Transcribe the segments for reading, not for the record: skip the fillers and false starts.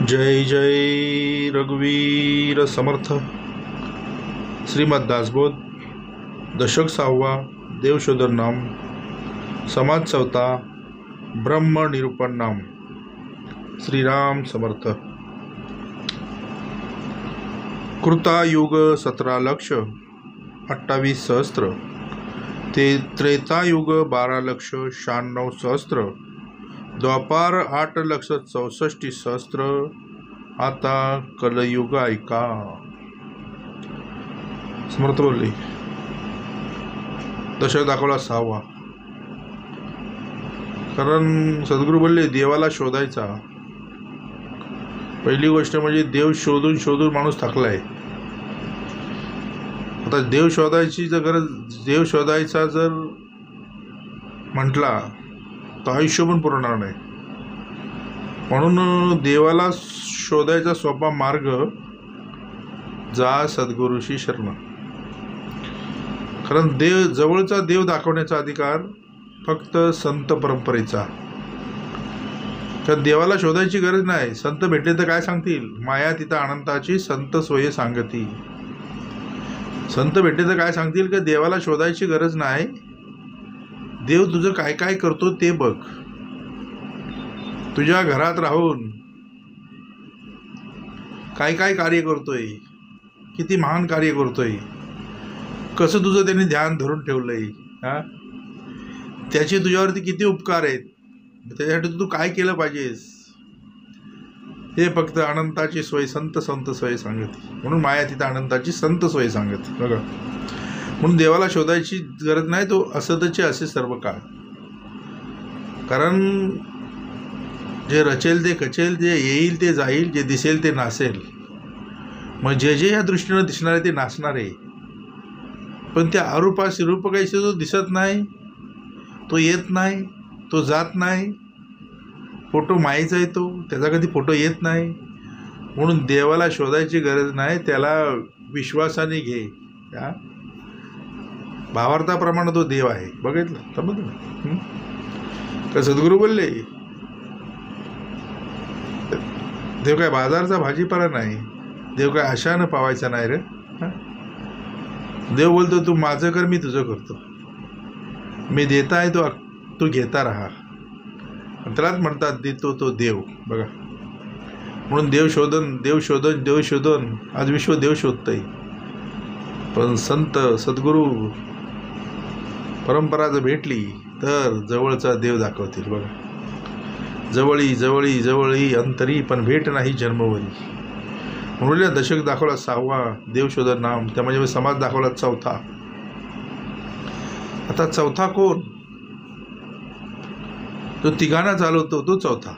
जय जय रघुवीर समर्थ. श्रीमद दासबोध दशक 6वा देवशोधन नाम समाज 4था ब्रह्म निरूपण नाम. श्रीराम समर्थ. कृतायुग 17 लक्ष 28 सहस्त्र ते त्रेतायुग 12 लक्ष 96 सहस्त्र, द्वापार 8 लक्ष 64 सहस्त्र. आता कलयुग ऐका. समर्थ बोलले. दशक दाखवला 6वा. कारण सद्गुरू बोलले देवाला शोधायचा. पहिली गोष्ट म्हणजे देव शोधून शोधून माणूस थकलाय. आता देव शोधायची जर गरज, देव शोधायचा जर म्हटला तर आयुष्य पण पुरणार नाही. म्हणून देवाला शोधायचा सोपा मार्ग, जा सद्गुरूशी शरण. कारण जवळचा देव दाखवण्याचा अधिकार फक्त संत परंपरेचा. तर देवाला शोधायची गरज नाही. संत भेटले तर काय सांगतील, माया तिथं अनंताची संत सोय सांगती. संत भेटले तर काय सांगतील की देवाला शोधायची गरज नाही, देव तुझं काय काय करतो ते बघ. तुझ्या घरात राहून काय काय कार्य करतोय, किती महान कार्य करतोय, कसं तुझं त्यांनी ध्यान धरून ठेवलंय, त्याचे तुझ्यावरती किती उपकार आहेत, त्याच्यासाठी तू काय केलं पाहिजेस, हे फक्त अनंताची सोय संत सोय सांगते. म्हणून माया तिथं अनंताची संत सोय सांगते बघा. म्हणून देवाला शोधायची गरज नाही, तो असतचे असे सर्व काळ. कारण जे रचेल ते खचेल, जे येईल ते जाईल, जे दिसेल ते नासेल. मग जे जे या दृष्टीनं दिसणार आहे ते नासणार आहे. पण त्या अरूपाशी रूप काहीशी जो दिसत नाही, तो येत नाही, तो जात नाही. फोटो मायेचा येतो, त्याचा कधी फोटो येत नाही. म्हणून देवाला शोधायची गरज नाही, त्याला विश्वासाने घे. भावार्थाप्रमाणे तो देव आहे. बघितलं समजलं का? सद्गुरू बोलले देव काय बाजारचा भाजीपाला नाही, देव काय आशानं पावायचा नाही रे. देव बोलतो तू माझं कर, मी तुझं करतो. मी देता आहे तू घेता राहा. त्यालाच म्हणतात देतो तो देव बघा. म्हणून देव शोधन आज विश्व देव शोधतंय. पण संत सद्गुरू परंपरा जर भेटली तर जवळचा देव दाखवतील बघा. जवळी अंतरी, पण भेट नाही जन्मवरी. म्हणून दशक दाखवला 6वा देवशोधन नाम, त्यामध्ये समाज दाखवला 4था. आता 4था कोण? तो तिघांना चालवतो तो 4था.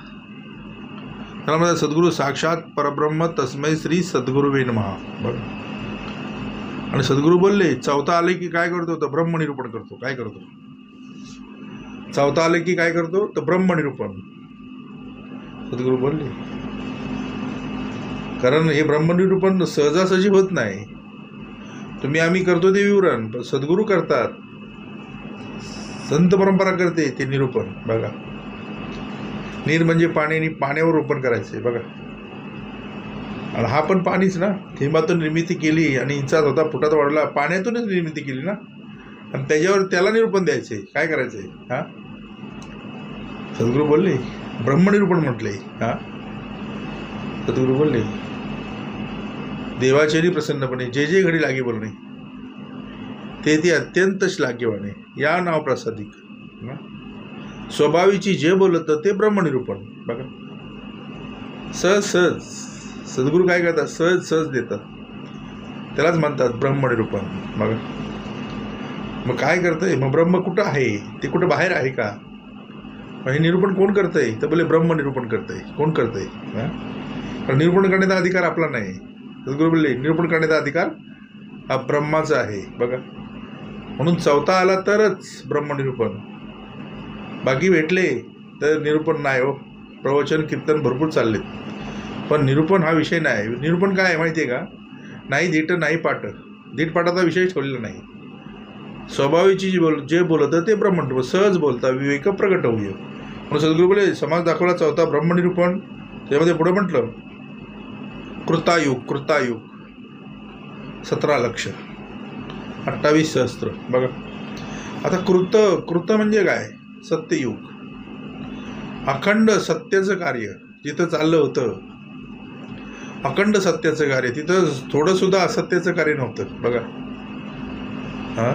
त्याला म्हणतात सद्गुरू साक्षात परब्रह्म तस्मै श्री सद्गुरुवे नमः बघा. आणि सद्गुरू बोलले 4था आले की काय करतो, तर ब्रह्मनिरूपण करतो. काय करतो? 4था आले की काय करतो, तर ब्रह्मनिरूपण. सद्गुरू बोलले. कारण हे ब्रह्मनिरूपण सहजासहजी होत नाही. तुम्ही आम्ही करतो ते विवरण, पण सद्गुरू करतात. संत परंपरा करते ते निरूपण बघा. नीर म्हणजे पाणी, आणि पाण्यावर रोपण करायचे बघा. आणि हा पण पाणीच ना. थेंबातून निर्मिती केली आणि इंचात होता, फुटात वाढला, पाण्यातूनच निर्मिती केली ना. आणि त्याच्यावर त्याला निरूपण द्यायचे. काय करायचंय? सद्गुरू बोलले ब्रह्मनिरूपण म्हटले. सद्गुरू बोलले देवाचेरी प्रसन्नपणे जे जे घडी लागे बोलणे, ते अत्यंत श्लाघ्यवाने या नाव प्रसादिक. स्वभावीची जे बोलत ते ब्रह्मनिरूपण बघा. सहज सद्गुरू काय करतात, सहज देतात. त्यालाच म्हणतात ब्रह्मनिरूपण बघा. मग काय करतंय, मग ब्रह्म कुठं आहे, ते कुठं बाहेर आहे का? मग हे निरूपण कोण करतंय, तर बोले ब्रह्मनिरूपण करतंय. कोण करतंय? कारण निरूपण करण्याचा अधिकार आपला नाही. सद्गुरू बोलले निरूपण करण्याचा अधिकार हा ब्रह्माचा आहे बघा. म्हणून 4था आला तरच ब्रह्मनिरूपण. बाकी भेटले तर निरूपण नाही हो. प्रवचन कीर्तन भरपूर चाललेत, पण निरूपण हा विषय नाही. निरूपण काय आहे माहिती आहे का? नाही धीट नाही पाठ. धीट पाठाचा विषय ठेवलेला नाही. स्वभावीची जे बोलत ते ब्रह्मनिरूपण, सहज बोलता विवेक प्रगट होय. म्हणून सद्गुरू बोले समाज दाखवला चौथा ब्रह्मनिरूपण. त्यामध्ये पुढे म्हटलं कृतायुग 17 लक्ष 28 सहस्त्र. बघा आता कृत म्हणजे काय? सत्ययुग, अखंड सत्याचं कार्य जिथं चाललं होतं, अखंड सत्याचं कार्य, तिथं थोडं सुद्धा असत्याचं कार्य नव्हतं. बघा हा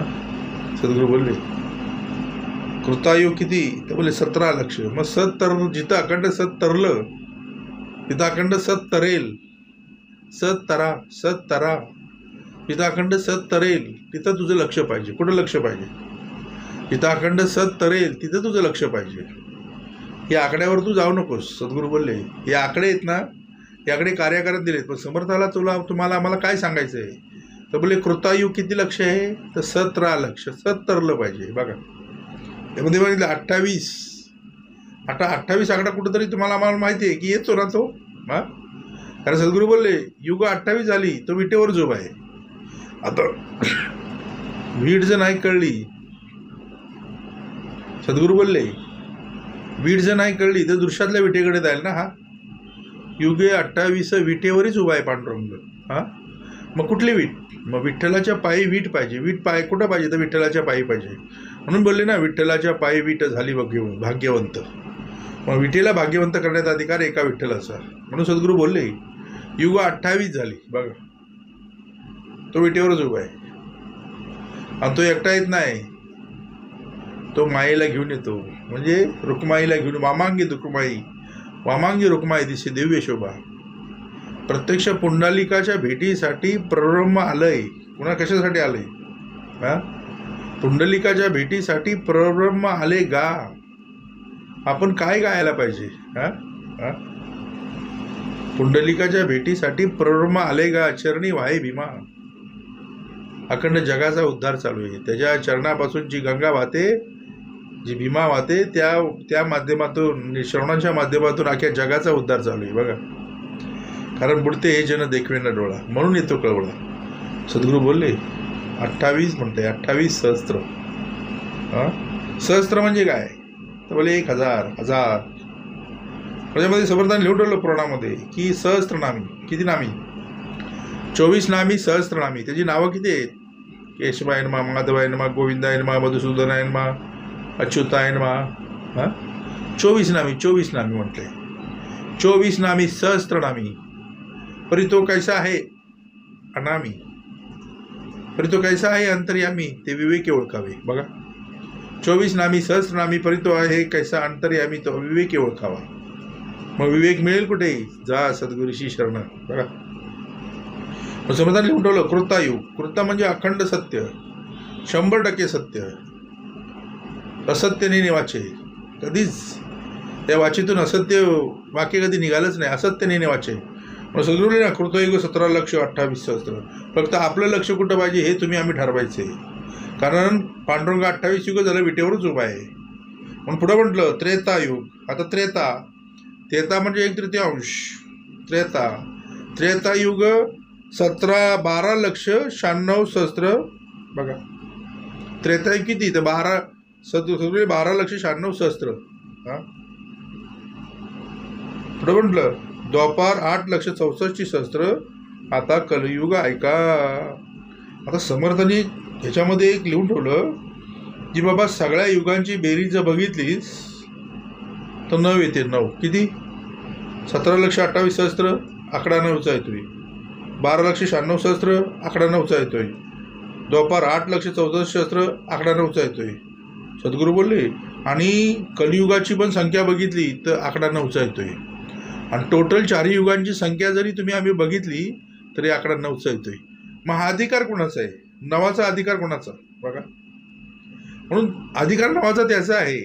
सद्गुरू बोलले कृतायुग किती? तर बोले 17 लक्ष. मग सत तर जिथं अखंड सत तरलं तिथं अखंड सत तरेल. सत तरा जिथं अखंड सत तरेल तिथं तुझं लक्ष पाहिजे. कुठं लक्ष पाहिजे? जिथं अखंड सत तरेल तिथं तुझं लक्ष पाहिजे. या आकड्यावर तू जाऊ नकोस. सद्गुरू बोलले हे आकडे आहेत ना, हे आकडे कार्याकारत दिलेत, पण समर्थाला तुम्हाला आम्हाला काय सांगायचं आहे? तर बोले कृतायुग किती लक्ष आहे? तर 17 लक्ष. सत तरलं पाहिजे. बघा त्यामध्ये बघितलं 28. आता 28 आकडा कुठंतरी तुम्हाला आम्हाला माहिती आहे की येतो ना तो. हा कारण सद्गुरू बोलले युग 28 झाली तो विटेवर झोप आहे. आता वीड जर नाही कळली, सद्गुरू बोलले वीड जर नाही कळली तर दृश्यातल्या विटेकडे जाईल ना. हा युगे 28 विटेवरच उभा आहे पांडुरंग. हा मग कुठली वीट? मग विठ्ठलाच्या पायी वीट पाहिजे. वीट पाय कुठं पाहिजे? तर विठ्ठलाच्या पायी पाहिजे. म्हणून बोलले ना विठ्ठलाच्या पायी वीट झाली भाग्यवंत. मग विठेला भाग्यवंत करण्याचा अधिकार एका विठ्ठलाचा. म्हणून सद्गुरू बोलले युग 28 झाली. बघा तो विटेवरच उभा आहे आणि तो एकटा येत नाही, तो माईला घेऊन येतो. म्हणजे रुक्माईला घेऊन, वामांगी रुक्माई दिसे दिव्य शोभा. प्रत्यक्ष पुंडलिकाच्या भेटीसाठी परब्रह्म आलंय. पुन्हा कशासाठी आलंय? हा पुंडलिकाच्या भेटीसाठी परब्रह्म आले गा. आपण काय गायला पाहिजे? हा पुंडलिकाच्या भेटीसाठी परब्रह्म आले गा, चरणी वाहे भीमा. अखंड जगाचा उद्धार चालू आहे. त्याच्या चरणापासून जी गंगा वाहते, जी भीमा वाहते, त्या माध्यमातून, श्रवणाच्या माध्यमातून अख्ख्या जगाचा उद्धार चालू आहे. बघा कारण बुडते हे जन देखवेना डोळा, म्हणून येतो कळवळा. सद्गुरू बोलले 28 म्हणते 28 सहस्त्र. सहस्त्र म्हणजे काय? तर बोले 1000. त्याच्यामध्ये समर्थाने लिहून ठेवलं पुराणामध्ये की सहस्त्रनामी. किती नामी? 24 नामी सहस्त्रनामी. त्याची नावं किती आहेत? केशवाय नमा, माधवाय नमा, गोविंदाय नमा, मधुसूदनाय नमा, अच्युताय नमा. 24 नामी म्हटले. 24 नामी सहस्त्रनामी. परी तो कैसा आहे? अनामी. परी तो कैसा आहे? अंतर्यामी. ते विवेकी ओळखावे. बघा 24 नामी सहस्त्रनामी. परी तो आहे कैसा? अंतर्यामी. तो विवेकी ओळखावा. मग विवेक मिळेल कुठे? जा सद्गुरूशी शरण. बघा समजा लिहून ठेवलं कृतायुग. कृता म्हणजे अखंड सत्य, 100% सत्य. असत्य नाही वाचे कधीच. त्या वाचेतून असत्य वाक्य कधी निघालंच नाही. असत्य नाही वाचे. मग सद्गुरू ना कृतयुग 17 लक्ष 28 सहस्त्र. फक्त आपलं लक्ष कुठं पाहिजे हे आम्ही ठरवायचं आहे. कारण पांडुरंग 28 युग झालं विटेवरच उभा आहे. म्हणून पुढं म्हटलं त्रेतायुग. आता त्रेता म्हणजे 1/3. त्रेतायुग 12 लक्ष 96 सहस्त्र. बघा त्रेतायुग किती? तर 12 लक्ष 96 सहस्त्र. पुढं म्हटलं द्वापार 8 लक्ष 64 सहस्त्र. आता कलयुग ऐका. आता समर्थांनी ह्याच्यामध्ये एक लिहून ठेवलं की बाबा सगळ्या युगांची बेरीज जर बघितलीस तर 9 येते. 9 किती? 17 लक्ष 28 सहस्त्र आकडा 9चा येतोय. 12 लक्ष 96 सहस्त्र आकडा 9चा येतोय. द्वापार 8 लक्ष 64 सहस्त्र आकडा 9चा येतोय. सद्गुरू बोलले आणि कलियुगाची पण संख्या बघितली तर आकडा 9चा येतोय. आणि टोटल 4 युगांची संख्या जरी आम्ही बघितली तरी आकडा 9चा येतोय. मग हा अधिकार कोणाचा आहे? नावाचा अधिकार कोणाचा? बघा म्हणून अधिकार नावाचा त्याचा आहे,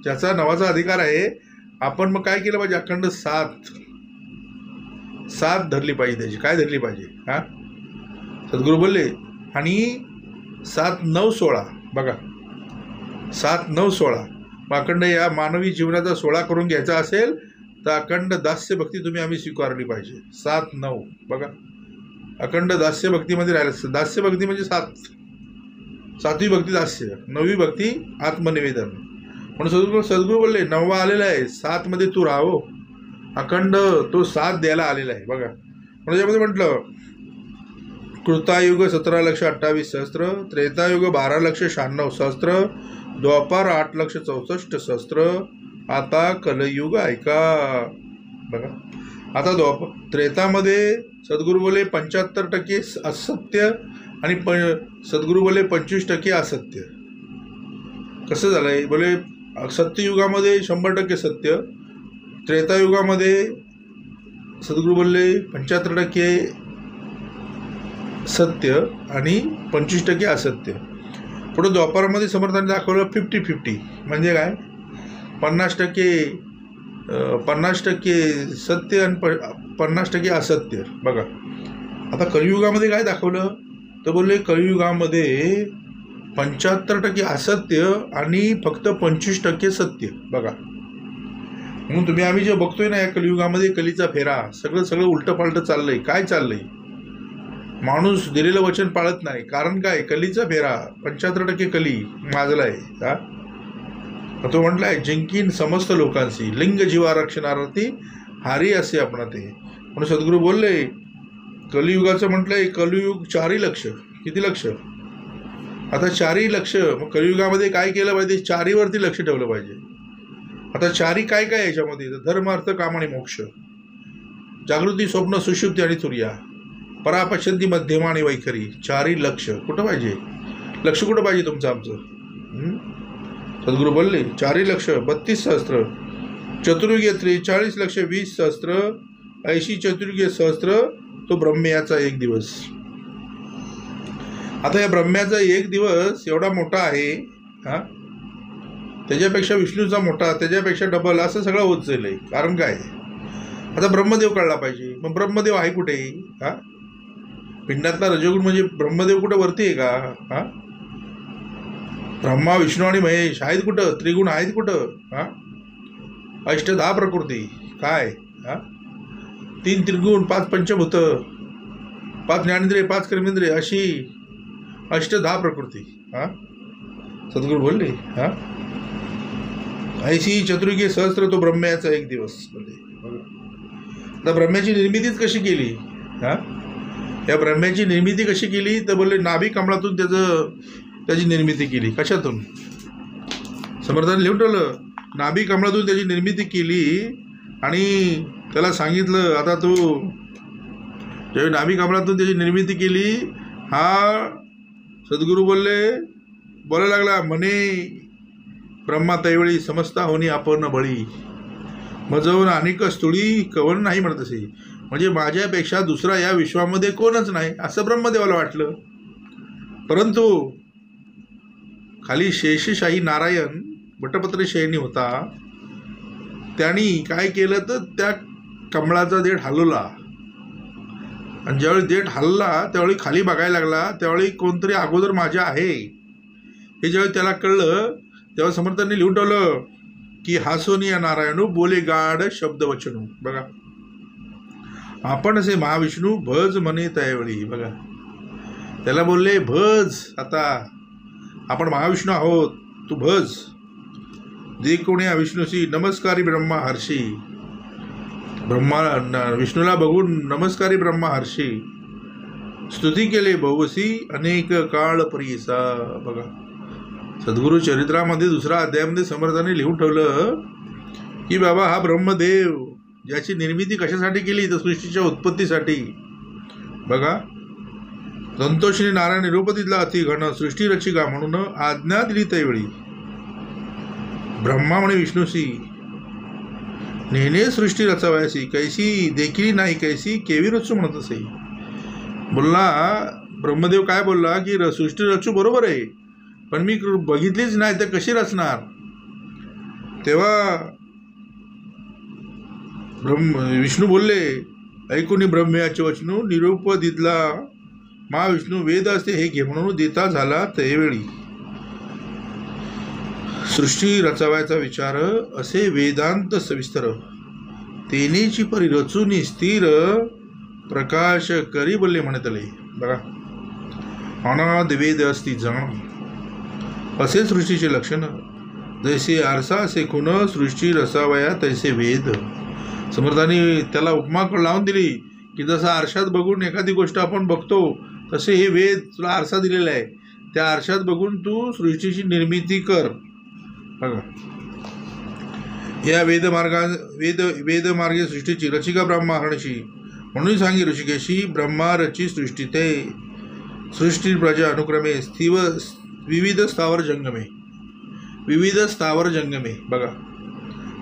ज्याचा नावाचा अधिकार आहे. आपण मग काय केलं पाहिजे? अखंड 7 धरली पाहिजे. त्याची काय धरली पाहिजे? सद्गुरू बोलले आणि 7, 9, 16. बघा 7, 9, 16. मग अखंड या मानवी जीवनाचा 16 करून घ्यायचा असेल तर अखंड दास्य भक्ती आम्ही स्वीकारली पाहिजे. 7, 9. बघा अखंड दास्य भक्तीमध्ये राहिलं. दास्य भक्ती म्हणजे 7. सातवी भक्ती दास्य, नववी भक्ती आत्मनिवेदन. म्हणून सद्गुरू बोलले 9वा आलेला आहे, 7 मध्ये तू राहो, अखंड तो 7 द्यायला आलेला आहे. बघा म्हणून त्यामध्ये म्हटलं कृतायुग 17,28,000, त्रेतायुग 12,96,000, द्वापार 8,64,000, आता कलयुग ऐका. बघा आता त्रेतामध्ये सद्गुरू बोले 75% असत्य आणि सद्गुरू बोले 25% असत्य. कसं झालंय बोले सत्ययुगामध्ये 100% सत्य, त्रेतायुगामध्ये सद्गुरू बोलले 75% सत्य आणि 25% असत्य. पुढे द्वापारामध्ये समर्थांनी दाखवलं 50-50, म्हणजे काय 50% सत्य आणि 50% असत्य. बघा आता कलियुगामध्ये काय दाखवलं तर बोलले कलियुगामध्ये 75% असत्य आणि फक्त 25% सत्य. बघा म्हणून तुम्ही आम्ही जे बघतोय ना या कलियुगामध्ये कलीचा फेरा, सगळं उलटं चाललंय. काय चाललंय, माणूस दिलेलं वचन पाळत नाही. कारण काय, कलीचा फेरा 75% कली माजलाय. हा तो म्हटलाय जिंकीन समस्त लोकांशी, लिंग जीवारक्षणार्थी हारी असे आपण ते. म्हणून सद्गुरू बोलले कलियुगाचं म्हटलंय कलियुग 4 लक्ष. किती लक्ष, आता 4 लक्ष. मग कलियुगामध्ये काय केलं पाहिजे, 4 वरती लक्ष ठेवलं पाहिजे. आता 4 काय काय याच्यामध्ये, धर्म अर्थ काम आणि मोक्ष, जागृती स्वप्न सुषुप्ती आणि तुर्या, परापश्यंती मध्यमा आणि वैखरी. 4 लक्ष कुठं पाहिजे, लक्ष कुठं पाहिजे तुमचं आमचं. सद्गुरू बोलले 4 लक्ष 32,000, चतुर्युगे 43 लक्ष 20,000, 80 चतुर्युगे सहस्त्र, तो ब्रह्म्याचा 1 दिवस. आता या ब्रह्म्याचा 1 दिवस एवढा मोठा आहे, हा त्याच्यापेक्षा विष्णूचा मोठा, त्याच्यापेक्षा डबल, असं सगळं होत चाललंय. कारण काय, आता ब्रह्मदेव कळला पाहिजे. मग ब्रह्मदेव आहे कुठे, हा पिंडातला रजोगुण म्हणजे ब्रह्मदेव कुठं वरती आहे का, हा ब्रह्मा विष्णू आणि महेश आहेत कुठं, त्रिगुण आहेत कुठं, हा 10 प्रकृती काय, हा 3 त्रिगुण, 5 पंचभूत, 5 ज्ञानेंद्रिय, 5 कर्मेंद्रिय, अशी 10 प्रकृती. हा सद्गुरू बोलले हा 80 चतुर्युगे सहस्त्र, तो ब्रह्म्याचा 1 दिवस. आता ब्रह्म्याची निर्मितीच कशी केली, हा या ब्रह्म्याची निर्मिती कशी केली तर बोलले नाभी कमळातून त्याची निर्मिती केली. कशातून, समर्थाने लिहून ठेवलं नाभी कमळातून त्याची निर्मिती केली. आणि त्याला सांगितलं आता तू ज्यावेळी नाभी कमळातून त्याची निर्मिती केली, हा सद्गुरू बोलायला लागला म्हणे ब्रह्मा त्यावेळी समजता होणी आपण बळी, मजवून अनेक स्थुळी कवन नाही म्हणत असे. म्हणजे माझ्यापेक्षा दुसरा या विश्वामध्ये कोणच नाही असं ब्रह्मदेवाला वाटलं. परंतु खाली शेषशाही नारायण वटपत्र शयनी होता, त्यांनी काय केलं तर त्या कमळाचा देठ हलवला. आणि ज्यावेळी देठ हलला त्यावेळी खाली बघायला लागला, त्यावेळी कोणतरी अगोदर माझ्या आहे हे ज्यावेळी त्याला कळलं, तेव्हा समर्थांनी लिहून ठेवलं की हासोनी या नारायणू बोले गाढ शब्द वचनू. बघा आपण असे महाविष्णू भज म्हणे त्यावेळी. बघा त्याला बोलले भज, आता आपण महाविष्णू आहोत, तू भज. जे कोणी विष्णूशी नमस्कारी ब्रह्मा हर्षी, विष्णूला बघून नमस्कारी ब्रह्मा हर्षी, स्तुती केले बहुवसी अनेक काळ परीसा. बघा सद्गुरू चरित्रामध्ये 2रा अध्यायामध्ये समर्थाने लिहून ठेवलं की बाबा हा ब्रह्मदेव ज्याची निर्मिती कशासाठी केली तर सृष्टीच्या उत्पत्तीसाठी. बघा संतोषिनी नारायण निरुपतीतला अतिघन सृष्टी रचिका म्हणून आज्ञा दिली त्यावेळी ब्रह्मा म्हणे विष्णूशी नेने सृष्टी रचावयासी, कैसी देखील नाही कैसी केवी रचू म्हणत असे. बोलला ब्रह्मदेव काय बोलला की सृष्टी रचू बरोबर आहे, पण मी बघितलीच नाही तर कशी रचणार. तेव्हा विष्णू बोलले ऐकून ब्रह्म्याचे वचनू निरुपदितला महाविष्णू वेद असते हे घे म्हणून देता झाला त्यावेळी. सृष्टी रचावायचा विचार असे वेदांत सविस्तर, तेनेची परी रचून स्थिर प्रकाश करी बोलले म्हणतले. बघा अनाद वेद असती जाण, असे सृष्टीचे लक्षण. जैसे आरसा असे खून सृष्टी रसावया तैसे वेद. समर्थांनी त्याला उपमा लावून दिली की जसं आरशात बघून एखादी गोष्ट आपण बघतो तसे हे वेद, तुला आरसा दिलेला आहे, त्या आरशात बघून तू सृष्टीची निर्मिती कर. बघा, या वेदमार्गे सृष्टीची रचिका ब्रह्मा हरणशी. म्हणून सांगी ऋषिकेशी ब्रह्मा रची सृष्टी ते. सृष्टी प्रजा अनुक्रमे विविध स्थावर जंगमे. बघा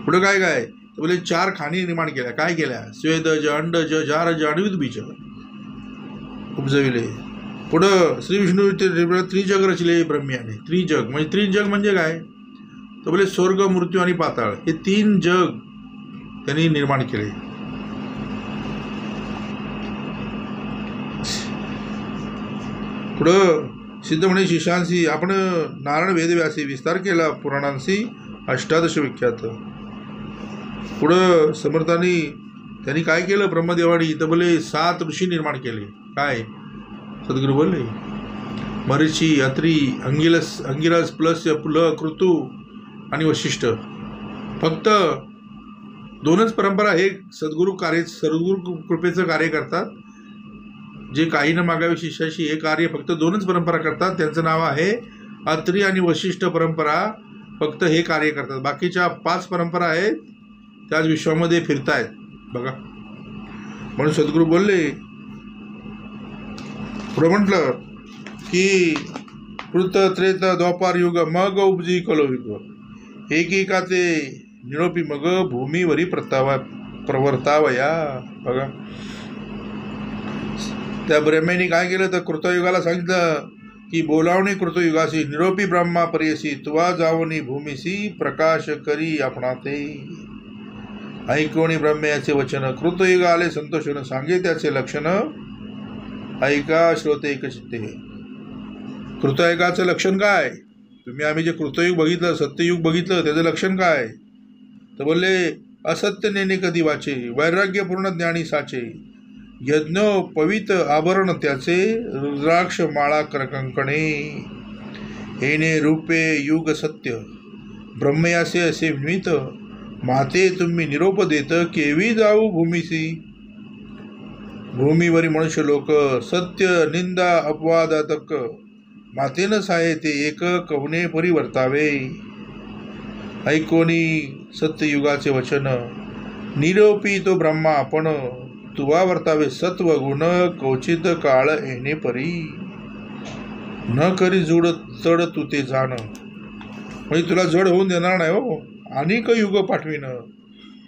पुढं काय काय बोले 4 खाणी निर्माण केल्या. काय केल्या? स्वेदज, अंडज, जारज आणि उद्बीज उपजविले. पुढं श्री विष्णू त्रिजग रचले ब्रह्म्याने. त्रिजग म्हणजे काय? तर बोले स्वर्ग, मृत्यू आणि पाताळ हे 3 जग त्यांनी निर्माण केले. पुढं सिद्ध म्हणे शिष्यांशी आपण नारायण वेदव्यासी विस्तार केला पुराणांशी 18 विख्यात. पुढं समर्थांनी त्यांनी काय केलं ब्रह्मदेवानी? तर बोले 7 ऋषी निर्माण केले. काय सद्गुरू बोलले? मरीची, अत्री, अंगिरस प्लस पुल, कृतू आणि वशिष्ठ. फक्त 2च परंपरा हे सद्गुरू कृपेचं कार्य करतात. जे काही न मागावे शिष्याशी हे कार्य फक्त 2च परंपरा करतात. त्यांचं नाव आहे अत्री आणि वशिष्ठ परंपरा. फक्त हे कार्य करतात. बाकीच्या 5 परंपरा आहेत त्याच विश्वामध्ये फिरतायत. बघा, म्हणून सद्गुरू बोलले. पुढं म्हटलं की कृत त्रेत द्वापार युग मग उपजी कलयुग. एकेकाचे निरोपी मग भूमीवरी प्रवर्तावया. बघा, त्या ब्रह्मेने काय केलं तर कृतयुगाला सांगितलं की बोलावणे कृतयुगाशी निरोपी ब्रह्मा परियसी तुवा जावनी भूमीसी प्रकाश करी आपणाते. ऐकोणी ब्रह्म्याचे वचन कृतयुग आले संतोषन सांगे त्याचे लक्षण ऐका श्रोते एकचित्ते. कृतयुगाचं लक्षण काय? आम्ही जे कृतयुग बघितलं, सत्ययुग बघितलं, त्याचं लक्षण काय? तर बोलले असत्य नेणे कधी वाचे, वैराग्यपूर्ण ज्ञानी साचे, यज्ञ पवित आभरण त्याचे, रुद्राक्ष माळा करकंकणे, येणे रूपे युग सत्य ब्रह्मयासे असे निमित्त, माते तुम्ही निरोप देत केवी जाऊ भूमीसी. भूमीवरी मनुष्य लोक सत्य निंदा अपवादातक, मातेन साये ते एक कवने परिवर्तावे. ऐकोनी सत्ययुगाचे वचन निरोपी तो ब्रह्मा आपण, तुवा वर्तावे सत्व गुण कवचित काळ येणे परी. न करी जूड चढ तू ते जाण, म्हणजे तुला जड होऊन देणार नाही हो. अनेक युग पाठवीन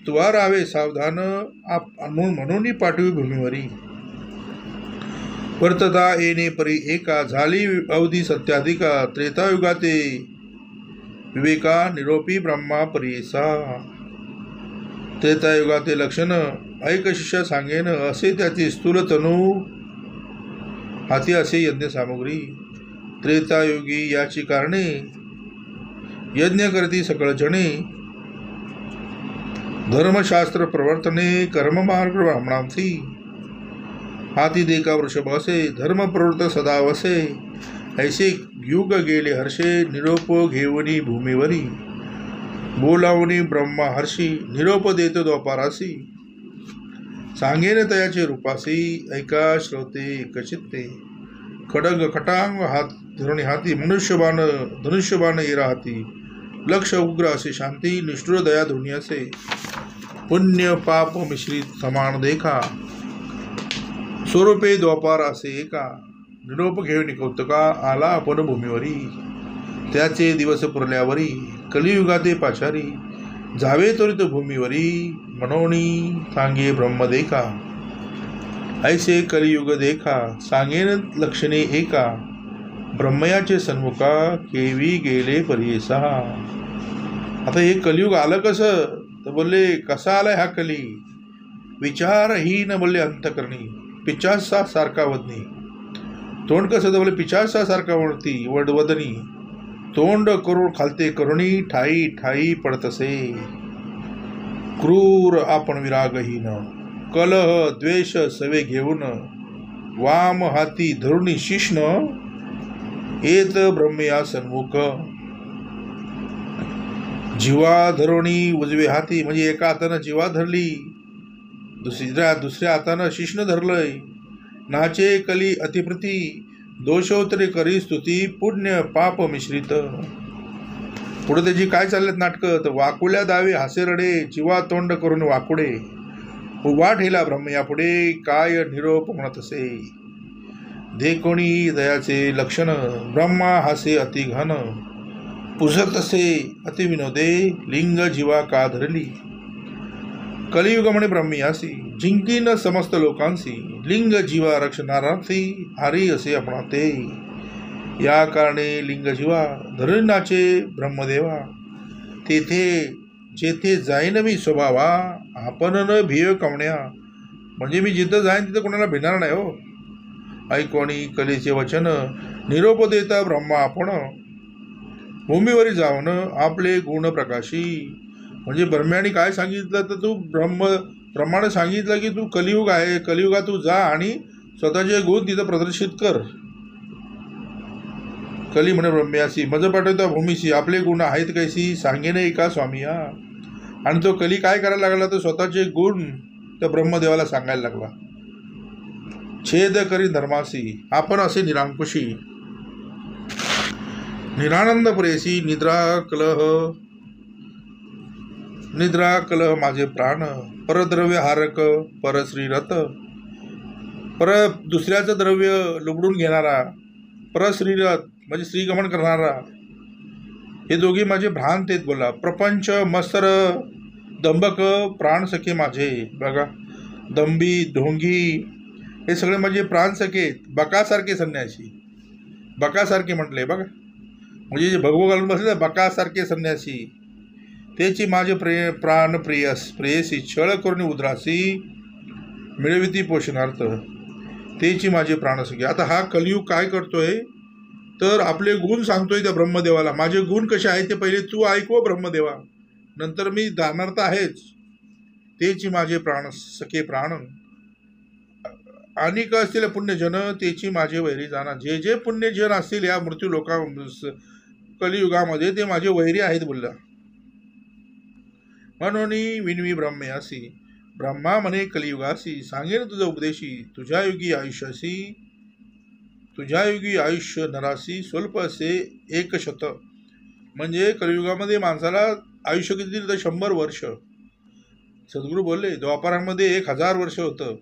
तुवा राहावे सावधान, म्हणून पाठवी भूमीवरी. वर्तता येणे परी एका, झाली अवधी सत्याधिका, त्रेतायुगाते विवेका निरोपी ब्रह्मा परियेसा. त्रेतायुगाते लक्षण ऐक शिष्य सांगेन, असे त्याची स्थूल तनू हाती असे यज्ञ सामुग्री. त्रेतायुगी याची कारणे यज्ञ करती सकळ जणे, धर्मशास्त्र प्रवर्तने कर्ममार्ग ब्राह्मणांसी. हाती देखा वृषभ असे, धर्म प्रवृत्त सदा वसे, ऐसे युग गेले हर्षे, निरोप घेवनी भूमीवरी. बोलावणी ब्रह्मा हर्षी, निरोप देत द्वापारासी, सांगेन तयाचे रूपासी, ऐका श्रोते एकचित्ते. खडग खटांग हात धरणी हाती, मनुष्यबाण धनुष्यबाण येरा हाती, लक्ष उग्र असे शांती, निष्ठुर दया धुनी असे, पुण्य पाप मिश्रित समान देखा, स्वरूपे द्वापार असे एका. निरोप घेऊन कौतुका आला आपण भूमीवरी, त्याचे दिवस पुरल्यावरी, कलियुगाते पाचारी, जावे त्वरित भूमीवरी, मनोनी सांगे ब्रह्म देखा. ऐसे कलियुग देखा, सांगेन लक्षणे एका, ब्रह्मयाचे सन्मुखा केवी गेले परियेसा. आता हे कलियुग आलं कसं? तर बोलले कसा आलाय हा कली? विचारहीन बोलले अंतकरणी, पिचासा सारखा वदनी. तोंड कसं? तर बोले पिचासा सारखा वदनी, तोंड करून खालते करुणी, ठाई ठाई पडतसे. क्रूर आपण विरागहीन, कलह द्वेष सवे घेऊन, वाम हाती धरुणी शिष्ण, येत ब्रह्मया सन्मुख जीवा धरोणी उजवे हाती, म्हणजे एका हातानं जीवा धरली, दुसऱ्या हातानं शिष्ण धरलंय. नाचे कली अतिप्रती दोषोत्तरे करी स्तुती पुण्य पाप मिश्रित. पुढे त्याची काय चाललेत नाटकं, तर वाकुल्या दावे हासे रडे जीवा तोंड करून वाकुडे, उभा ठेला ब्रह्मया पुढे काय निरोप म्हणत असे. दे कोणी दयाचे लक्षण ब्रह्मा हासे अति घन, पुसत असे अति विनोदे लिंग जीवा का धरली. कलियुग म्हणे ब्रह्मयासी जिंकीन समस्त लोकांसी, लिंग जीवा रक्षणार्थी हरी असे आपणा ते. या कारणे लिंग जीवा धरून नाचे ब्रह्मदेवा, तेथे जेथे जाईन मी स्वभावा आपण न भिय कवण्या. म्हणजे मी जिथं जाईन तिथं कोणाला भिणार नाही हो. ऐकोणी कलेचे वचन निरोप देता ब्रह्मा आपण, भूमीवरी जाऊन आपले गुण प्रकाशी. म्हणजे ब्रह्म्याने काय सांगितलं, तर तू ब्रह्माने सांगितलं की तू कलियुग आहे, कलियुगात तू जा आणि स्वतःचे गुण तिथं प्रदर्शित कर. कली म्हणे ब्रह्म्यासी मज पाठवता भूमीशी, आपले गुण आहेत कैसी सांगेन एका स्वामिया. आणि तो कली काय करायला लागला, तर स्वतःचे गुण त्या ब्रह्मदेवाला सांगायला लागला. छेद करी धर्मासी आपण असे निरांकुशी, निरानंद प्रेसी निद्रा कलह माझे प्राण, परद्रव्य हारक परश्रीरथ. दुसऱ्याचं द्रव्य लुबडून घेणारा, परश्रीरथ म्हणजे श्रीगमन करणारा, हे दोघे माझे भ्रांत आहेत. बोला प्रपंच मत्सर दंभक प्राण सखे माझे. बघा दंभी ढोंगी हे सगळे माझे प्राण सखे आहेत. बकासारखे संन्यासी, बकासारखे म्हटले बघा, म्हणजे जे भगवं घालून बसले बकासारखे संन्यासी, त्याची माझे प्राण प्रेयसी छळ करून उद्रासी मिळविती पोषणार्थ, त्याची माझे प्राणसखी. आता हा कलियुग काय करतोय, तर आपले गुण सांगतोय त्या ब्रह्मदेवाला. माझे गुण कसे आहेत ते पहिले तू ऐकव ब्रह्मदेवा, नंतर मी जाणार तर आहेच. त्याची माझे प्राण सखे प्राण, अनेक असतील पुण्यजन त्याची माझे वैरी जाणार. जे जे पुण्यजन असतील या मृत्यू कलियुगामध्ये ते माझे वैरी आहेत बोलला. म्हणून विनवी ब्रह्मयासी ब्रह्मा म्हणे कलियुगासी, सांगेन तुझं उपदेशी तुझ्या युगी आयुष्य नरासी स्वल्प असे 100. म्हणजे कलियुगामध्ये माणसाला आयुष्य किती तर 100 वर्ष. सद्गुरू बोलले द्वापारामध्ये 1000 वर्ष होतं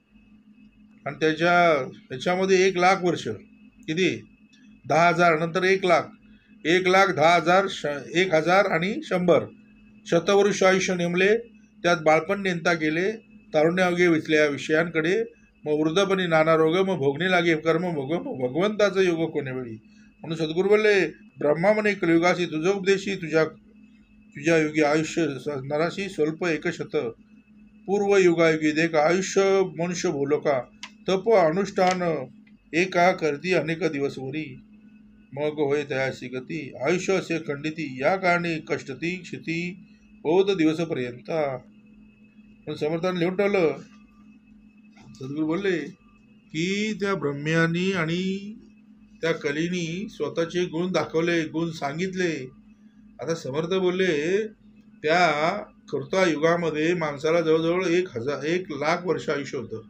आणि त्याच्यामध्ये 1,00,000 वर्ष. किती 10,000 नंतर 1,00,000, 1,10,000 1,000 आणि 100 शतवर्ष आयुष्य नेमले. त्यात बाळपण नेमता गेले, तारुण्यावगे विचल्या विषयांकडे, मग वृद्धपणी नाना रोग, मग भोगणे लागे कर्म भोग, मग भगवंताचा योग कोणे वेळी. म्हणून सद्गुरू बोलले ब्रह्मा म्हणे कलियुगासी तुझं उपदेशी तुझ्या युगी आयुष्य नराशी स्वल्प 100. पूर्व युगायुगी देख आयुष्य मनुष्य भोलोका, तप अनुष्ठान एका करती अनेक दिवसवरी, मग होय तयासी गती आयुष्य असे खंडिती. या कारणे कष्टती क्षिती होत दिवसपर्यंत. पण समर्थाने लिहून ठेवलं. सद्गुरू बोलले की त्या ब्रह्म्यानी आणि त्या कलीनी स्वतःचे गुण दाखवले, गुण सांगितले. आता समर्थ बोलले त्या कृता युगामध्ये माणसाला जवळजवळ 1,00,000 वर्ष आयुष्य होतं.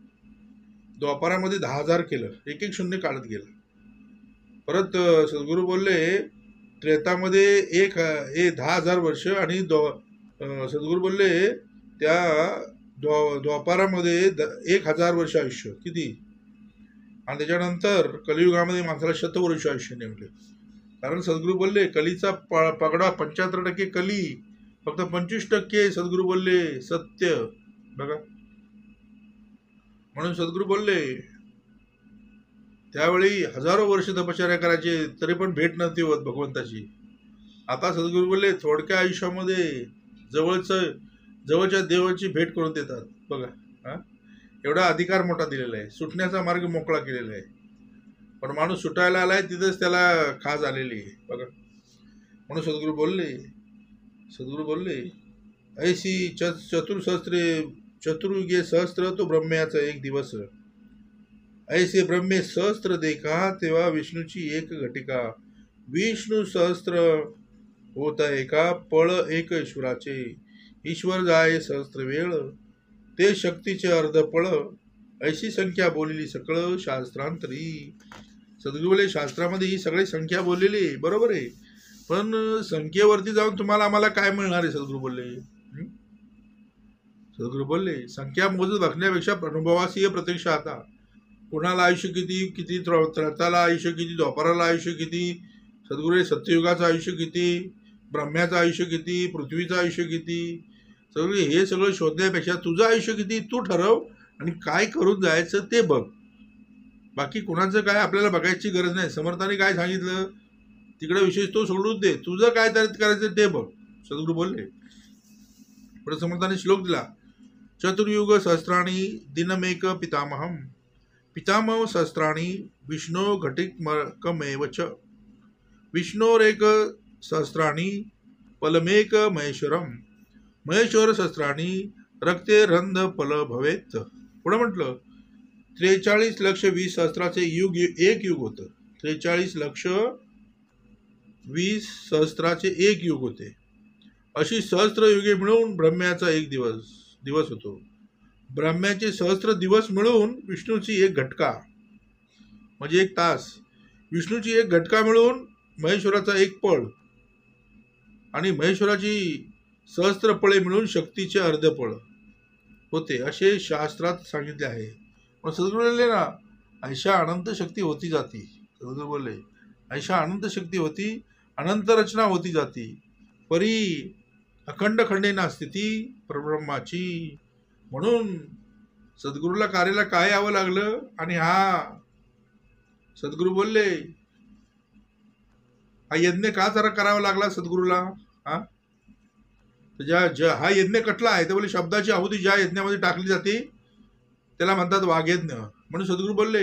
द्वापारामध्ये 10,000 केलं, 1 शून्य काढत गेलं. परत सद्गुरू बोलले त्रेतामध्ये 10,000 वर्ष आणि सद्गुरू बोलले त्या द्वापारामध्ये 1,000 वर्ष आयुष्य किती. आणि त्याच्यानंतर कलियुगामध्ये माणसाला 100 वर्ष आयुष्य नेमले. कारण सद्गुरू बोलले कलीचा पगडा 75% कली, फक्त 25% सद्गुरू बोलले सत्य. बघा म्हणून सद्गुरू बोलले त्यावेळी हजारो वर्ष तपश्चर्या करायचे तरी पण भेट नव्हती होत भगवंताची. आता सद्गुरू बोलले थोडक्या आयुष्यामध्ये जवळच्या देवाची भेट करून देतात. बघा एवढा अधिकार मोठा दिलेला आहे, सुटण्याचा मार्ग मोकळा केलेला आहे. पण माणूस सुटायला आलाय तिथंच त्याला खाज आलेली आहे. बघा म्हणून सद्गुरू बोलले ऐशी चतुर्युगे सहस्त्र तो ब्रह्म्याचा 1 दिवस, ऐसे ब्रह्मे सहस्त्र देखा तेव्हा विष्णूची 1 घटिका. विष्णू सहस्त्र होत एका पळ एक ईश्वराचे, ईश्वर जाय सहस्त्र वेळ, ते शक्तीचे अर्ध पळ, ऐशी संख्या बोलली सकळ शास्त्रांतरी. सद्गुरू बोले शास्त्रामध्ये ही सगळी संख्या बोललेली आहे, बरोबर आहे, पण संख्येवरती जाऊन तुम्हाला आम्हाला काय मिळणार आहे? सद्गुरू बोलले. सद्गुरू बोलले संख्या मोजत बघण्यापेक्षा अनुभवासी प्रत्यक्ष आता. कोणाला आयुष्य किती, किती त्रताला आयुष्य किती, द्वापराला आयुष्य किती, सद्गुरू सत्ययुगाचं आयुष्य किती, ब्रह्म्याचं आयुष्य किती, पृथ्वीचं आयुष्य किती, सगळे हे सगळं शोधण्यापेक्षा तुझं आयुष्य किती तू ठरव आणि काय करून जायचं ते बघ. बाकी कुणाचं काय आपल्याला बघायची गरज नाही. समर्थाने काय सांगितलं तिकडे विशेष तो सोडून दे, तुझं काय तरी करायचं ते बघ, सद्गुरू बोलले. पुढे समर्थाने श्लोक दिला, चतुर्युग सहस्राणी दिनमेक पितामहम, पितामह सहस्राणी विष्णो घटिकमेव च, विष्णोरेक सहस्राणी पलमेक महेश्वरम, महेश्वर सहस्राणी रक्ते रंध पल भवेत. पुढे म्हटलं 43,20,000 युग एक युग होतं. 43,20,000 एक युग होते. अशी सहस्त्र युगे मिळून ब्रह्म्याचा एक दिवस होतो. ब्रह्म्याचे सहस्त्र दिवस मिळून विष्णूची एक घटका म्हणजे एक तास, विष्णूची एक घटका मिळून महेश्वराचा एक पळ, आणि महेश्वराची सहस्त्र पळे मिळून शक्तीचे अर्धपळ होते, असे शास्त्रात सांगितले आहे. पण सद्गुरू बोलले ना, ऐशा अनंत शक्ती होती जाती. सद्गुरू बोलले ऐशा अनंत शक्ती होती, अनंत रचना होती जाती, परी अखंड खंडेना स्थिती परब्रह्माची. म्हणून सद्गुरूला कार्याला काय यावं लागलं, आणि सद्गुरू बोलले हा यज्ञ का जरा करावा लागला सद्गुरूला? हा यज्ञ कटला आहे, ते बोले शब्दाची आहुती ज्या यज्ञामध्ये टाकली जाते त्याला म्हणतात वाघयज्ञ. म्हणून सद्गुरू बोलले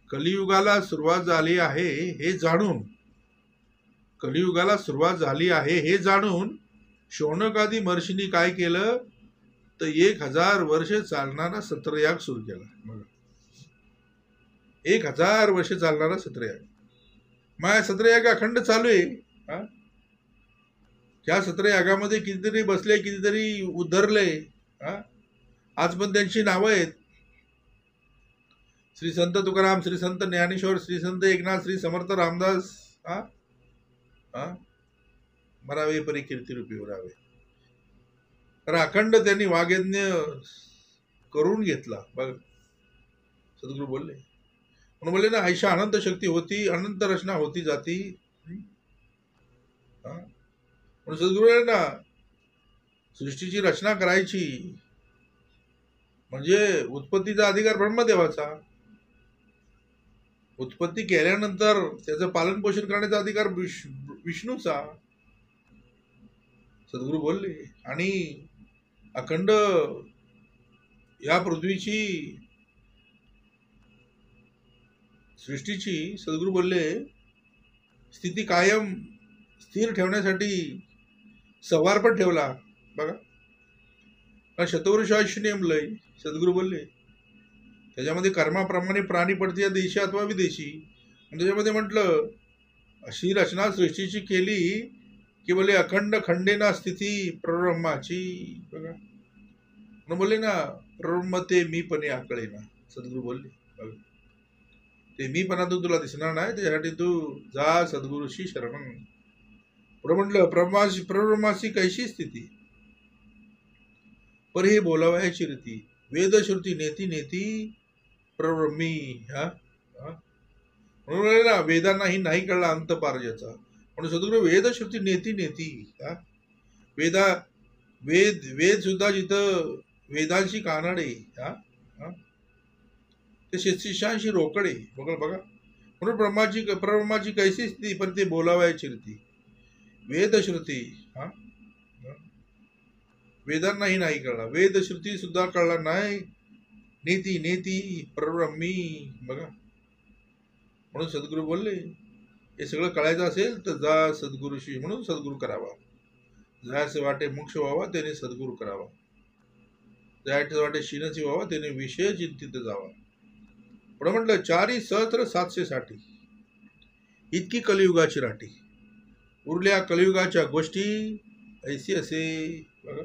कलियुगाला सुरुवात झाली आहे हे जाणून, कलियुगाला सुरुवात झाली आहे हे जाणून शौनकादी महर्षींनी काय केलं तर 1000 वर्ष चालणारा सत्रयाग सुरू केला. 1000 वर्ष चालणारा सत्रयाग. माझ्या सत्रयाग अखंड चालू आहे. त्या सत्रयागामध्ये कितीतरी बसले, कितीतरी उद्धरले. आज पण त्यांची नावं आहेत, श्री संत तुकाराम, श्री संत ज्ञानेश्वर, श्री संत एकनाथ, श्री समर्थ रामदास. मरावे परी कीर्ती रूपी उरावे. तर अखंड त्यांनी वाघयज्ञ करून घेतला बघ. सद्गुरू बोलले म्हणून बोलले ना, ऐशा अनंत शक्ती होती, अनंत रचना होती जाती. म्हणून सद्गुरू बोलले ना, सृष्टीची रचना करायची म्हणजे उत्पत्तीचा अधिकार ब्रह्मदेवाचा, उत्पत्ती केल्यानंतर त्याचं पालन पोषण करण्याचा अधिकार विष्णूचा. सद्गुरू बोलले आणि अखंड या पृथ्वीची सृष्टीची सद्गुरू बोलले स्थिती कायम स्थिर ठेवण्यासाठी संवार पण ठेवला बघा. शतवर्ष आयुष्य नेमलंय सद्गुरू बोलले. त्याच्यामध्ये कर्माप्रमाणे प्राणी पडते देशी अथवा विदेशी. आणि त्याच्यामध्ये म्हटलं अशी रचना सृष्टीची केली की बोले अखंड खंडेना स्थिती प्रब्रह्माची बघा. म्हणून बोलले ना, प्रब्रह्म ते मीपणे आकळेना. सद्गुरू बोलले बघा, ते मीपणातून तुला दिसणार नाही, त्याच्यासाठी तू जा सद्गुरूशी शरण. पुढे म्हटलं प्रब्रह्माची कैशी स्थिती पर हे बोलावयाची रीती, वेदश्रुती नेती नेती प्रब्रह्मी. म्हणून ना वेदांनाही नाही कळला अंत पारजाचा. म्हणून सद्गुरू वेदश्रुती नेती नेती. वेद सुद्धा जिथं वेदांशी कानडे ते शिष्यांशी रोकडे बघा बघा. म्हणून प्रब्रह्माची कैसी स्थिती पण ते बोलावयाची रीती, वेदश्रुती. वेदांनाही नाही कळला, वेदश्रुती सुद्धा कळला नाही, नेती नेती प्रब्रह्मी बघा. म्हणून सद्गुरू बोलले हे सगळं कळायचं असेल तर जा सद्गुरूशी. म्हणून सद्गुरू करावा, जायचं वाटे मोक्ष व्हावा त्याने सद्गुरू करावा, जायचं वाटे शिनसी व्हावा त्याने विषय चिंतित जावा. पुढे म्हटलं 4,760 इतकी कलियुगाची राठी, उरल्या कलियुगाच्या गोष्टी ऐसी असे. बघा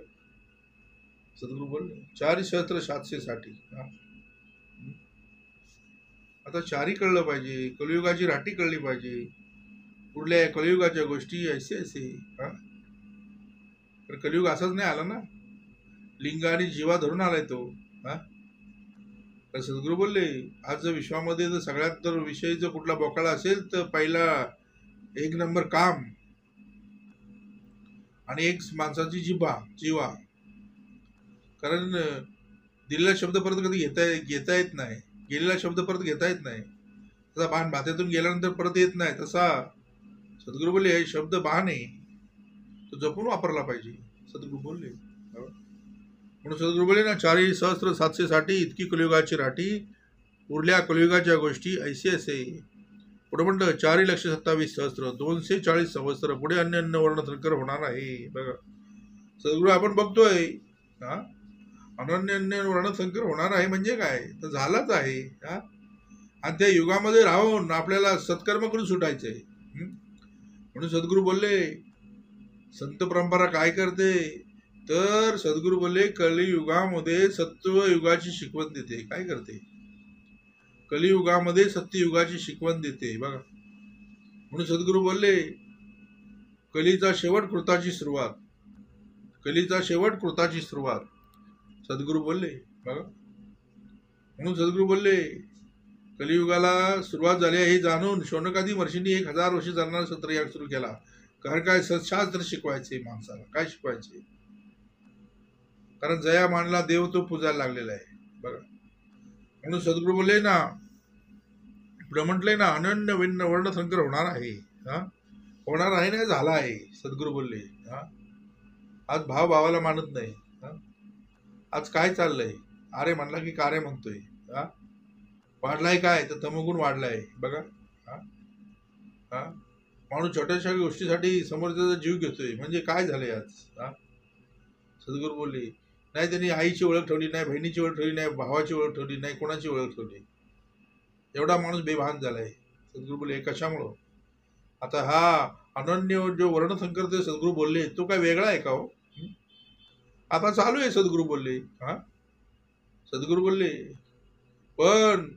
सद्गुरू बोलले 4,760. आता चारी कळलं पाहिजे, कलियुगाची राठी कळली पाहिजे, उरल्या कलियुगाच्या गोष्टी ऐसे असे. तर कलियुग असाच नाही आला ना, लिंग आणि जीवा धरून आलाय तो. तर सद्गुरू बोलले आज जर विश्वामध्ये जर सगळ्यात जर विषय जर कुठला बोकाळा असेल तर पहिला 1 नंबर काम आणि एक माणसाची जीवा. कारण दिलेला शब्द परत कधी घेता येत नाही, गेलेला शब्द परत घेता येत नाही. तसा बाण भात्यातून गेल्यानंतर परत येत नाही, तसा सद्गुरू बोलले शब्द बाण आहे, तो जपून वापरला पाहिजे. सद्गुरू बोलले म्हणून सद्गुरू बोलले ना 4,760 इतकी कलियुगाची राठी, उरल्या कलियुगाच्या गोष्टी ऐसे असे. पुढे म्हणलं 4,27,000 240 संवत्सर पुढे अन्य अन्य वर्ण संकर होणार आहे. बघा सद्गुरू आपण बघतोय अनन्य अन्य वर्ण संकर होणार आहे म्हणजे काय, तर झालाच आहे. आणि त्या युगामध्ये राहून आपल्याला सत्कर्म करून सुटायचंय. म्हणून सद्गुरू बोलले संत परंपरा काय करते, तर सद्गुरू बोलले कलियुगामध्ये सत्वयुगाची शिकवण देते. काय करते, कलियुगामध्ये सत्ययुगाची शिकवण देते. बघा म्हणून सद्गुरू बोलले कलीचा शेवट कृताची सुरुवात, कलीचा शेवट कृताची सुरुवात. सद्गुरू बोलले बघा म्हणून सद्गुरू बोलले कलियुगाला सुरुवात झाली हे जाणून शौनकादी महर्षींनी 1000 वर्ष चालणारा सत्रयाग सुरू केला. कारण काय, सत्शास्त्र शिकवायचे माणसाला. काय शिकवायचे, कारण जया मानला देव तो पूजायला लागलेला आहे. बघा म्हणून सद्गुरू बोलले ना, पुढे म्हटलंय ना अनन्य भिन्न वर्ण संकर होणार आहे. होणार आहे ना, झाला आहे. सद्गुरू बोलले आज भाव भावाला मानत नाही. आज काय चाललंय, अरे म्हणला की कार्य म्हणतोय. वाढलाय काय, तर तमोगुण वाढलाय. बघा माणूस छोट्याशा गोष्टीसाठी समोरचा जीव घेतोय, म्हणजे काय झालंय आज. सद्गुरू बोलले नाही त्यांनी आईची ओळख ठेवली नाही, बहिणीची ओळख ठेवली नाही, भावाची ओळख ठेवली नाही, कोणाची ओळख ठेवली. एवढा माणूस बेभान झालाय. सद्गुरू बोलले कशामुळं, आता हा अनन्य जो वर्णसंकर ते सद्गुरू बोलले तो काय वेगळा आहे का हो, आता चालू आहे. सद्गुरू बोलले सद्गुरू बोलले पण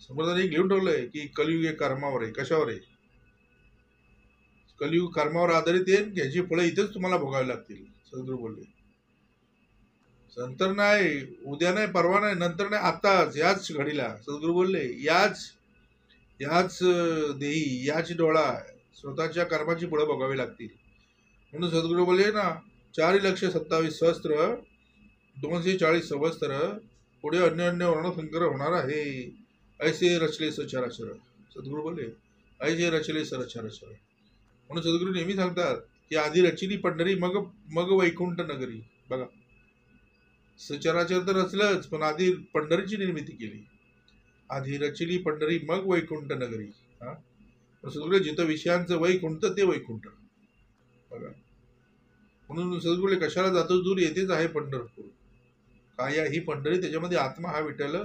समर्थांनी लिहून ठेवलंय की कलियुग हे कर्मावर आहे. कशावर आहे, कलियुग कर्मावर आधारित आहे, याची फळं इथेच तुम्हाला भोगावी लागतील. सद्गुरू बोलले नंतर नाही, उद्या नाही, परवा नाही, नंतर नाही, आत्ताच याच घडीला. सद्गुरू बोलले याच देही याच डोळा स्वतःच्या कर्माची फळं भोगावी लागतील. म्हणून सद्गुरू बोलले ना 4,27,000 240 संवत्सर पुढे अन्य अन्य वर्णसंकर होणार आहे. ऐसे रचले सचराचर. सद्गुरू बोलले ऐसे रचले सरचराचर. म्हणून सद्गुरू नेहमी सांगतात की आधी रचिली पंढरी मग वैकुंठ नगरी. बघा सचराचर तर रचलंच, पण आधी पंढरीची निर्मिती केली. आधी रचिली पंढरी मग वैकुंठ नगरी. सद्गुरू जिथं विषयांचं वैकुंठ ते वैकुंठ. बघा म्हणून सद्गुरू कशाला जातो दूर, येतेच आहे पंढरपूर. काय ही पंढरी, त्याच्यामध्ये आत्मा हा विठ्ठल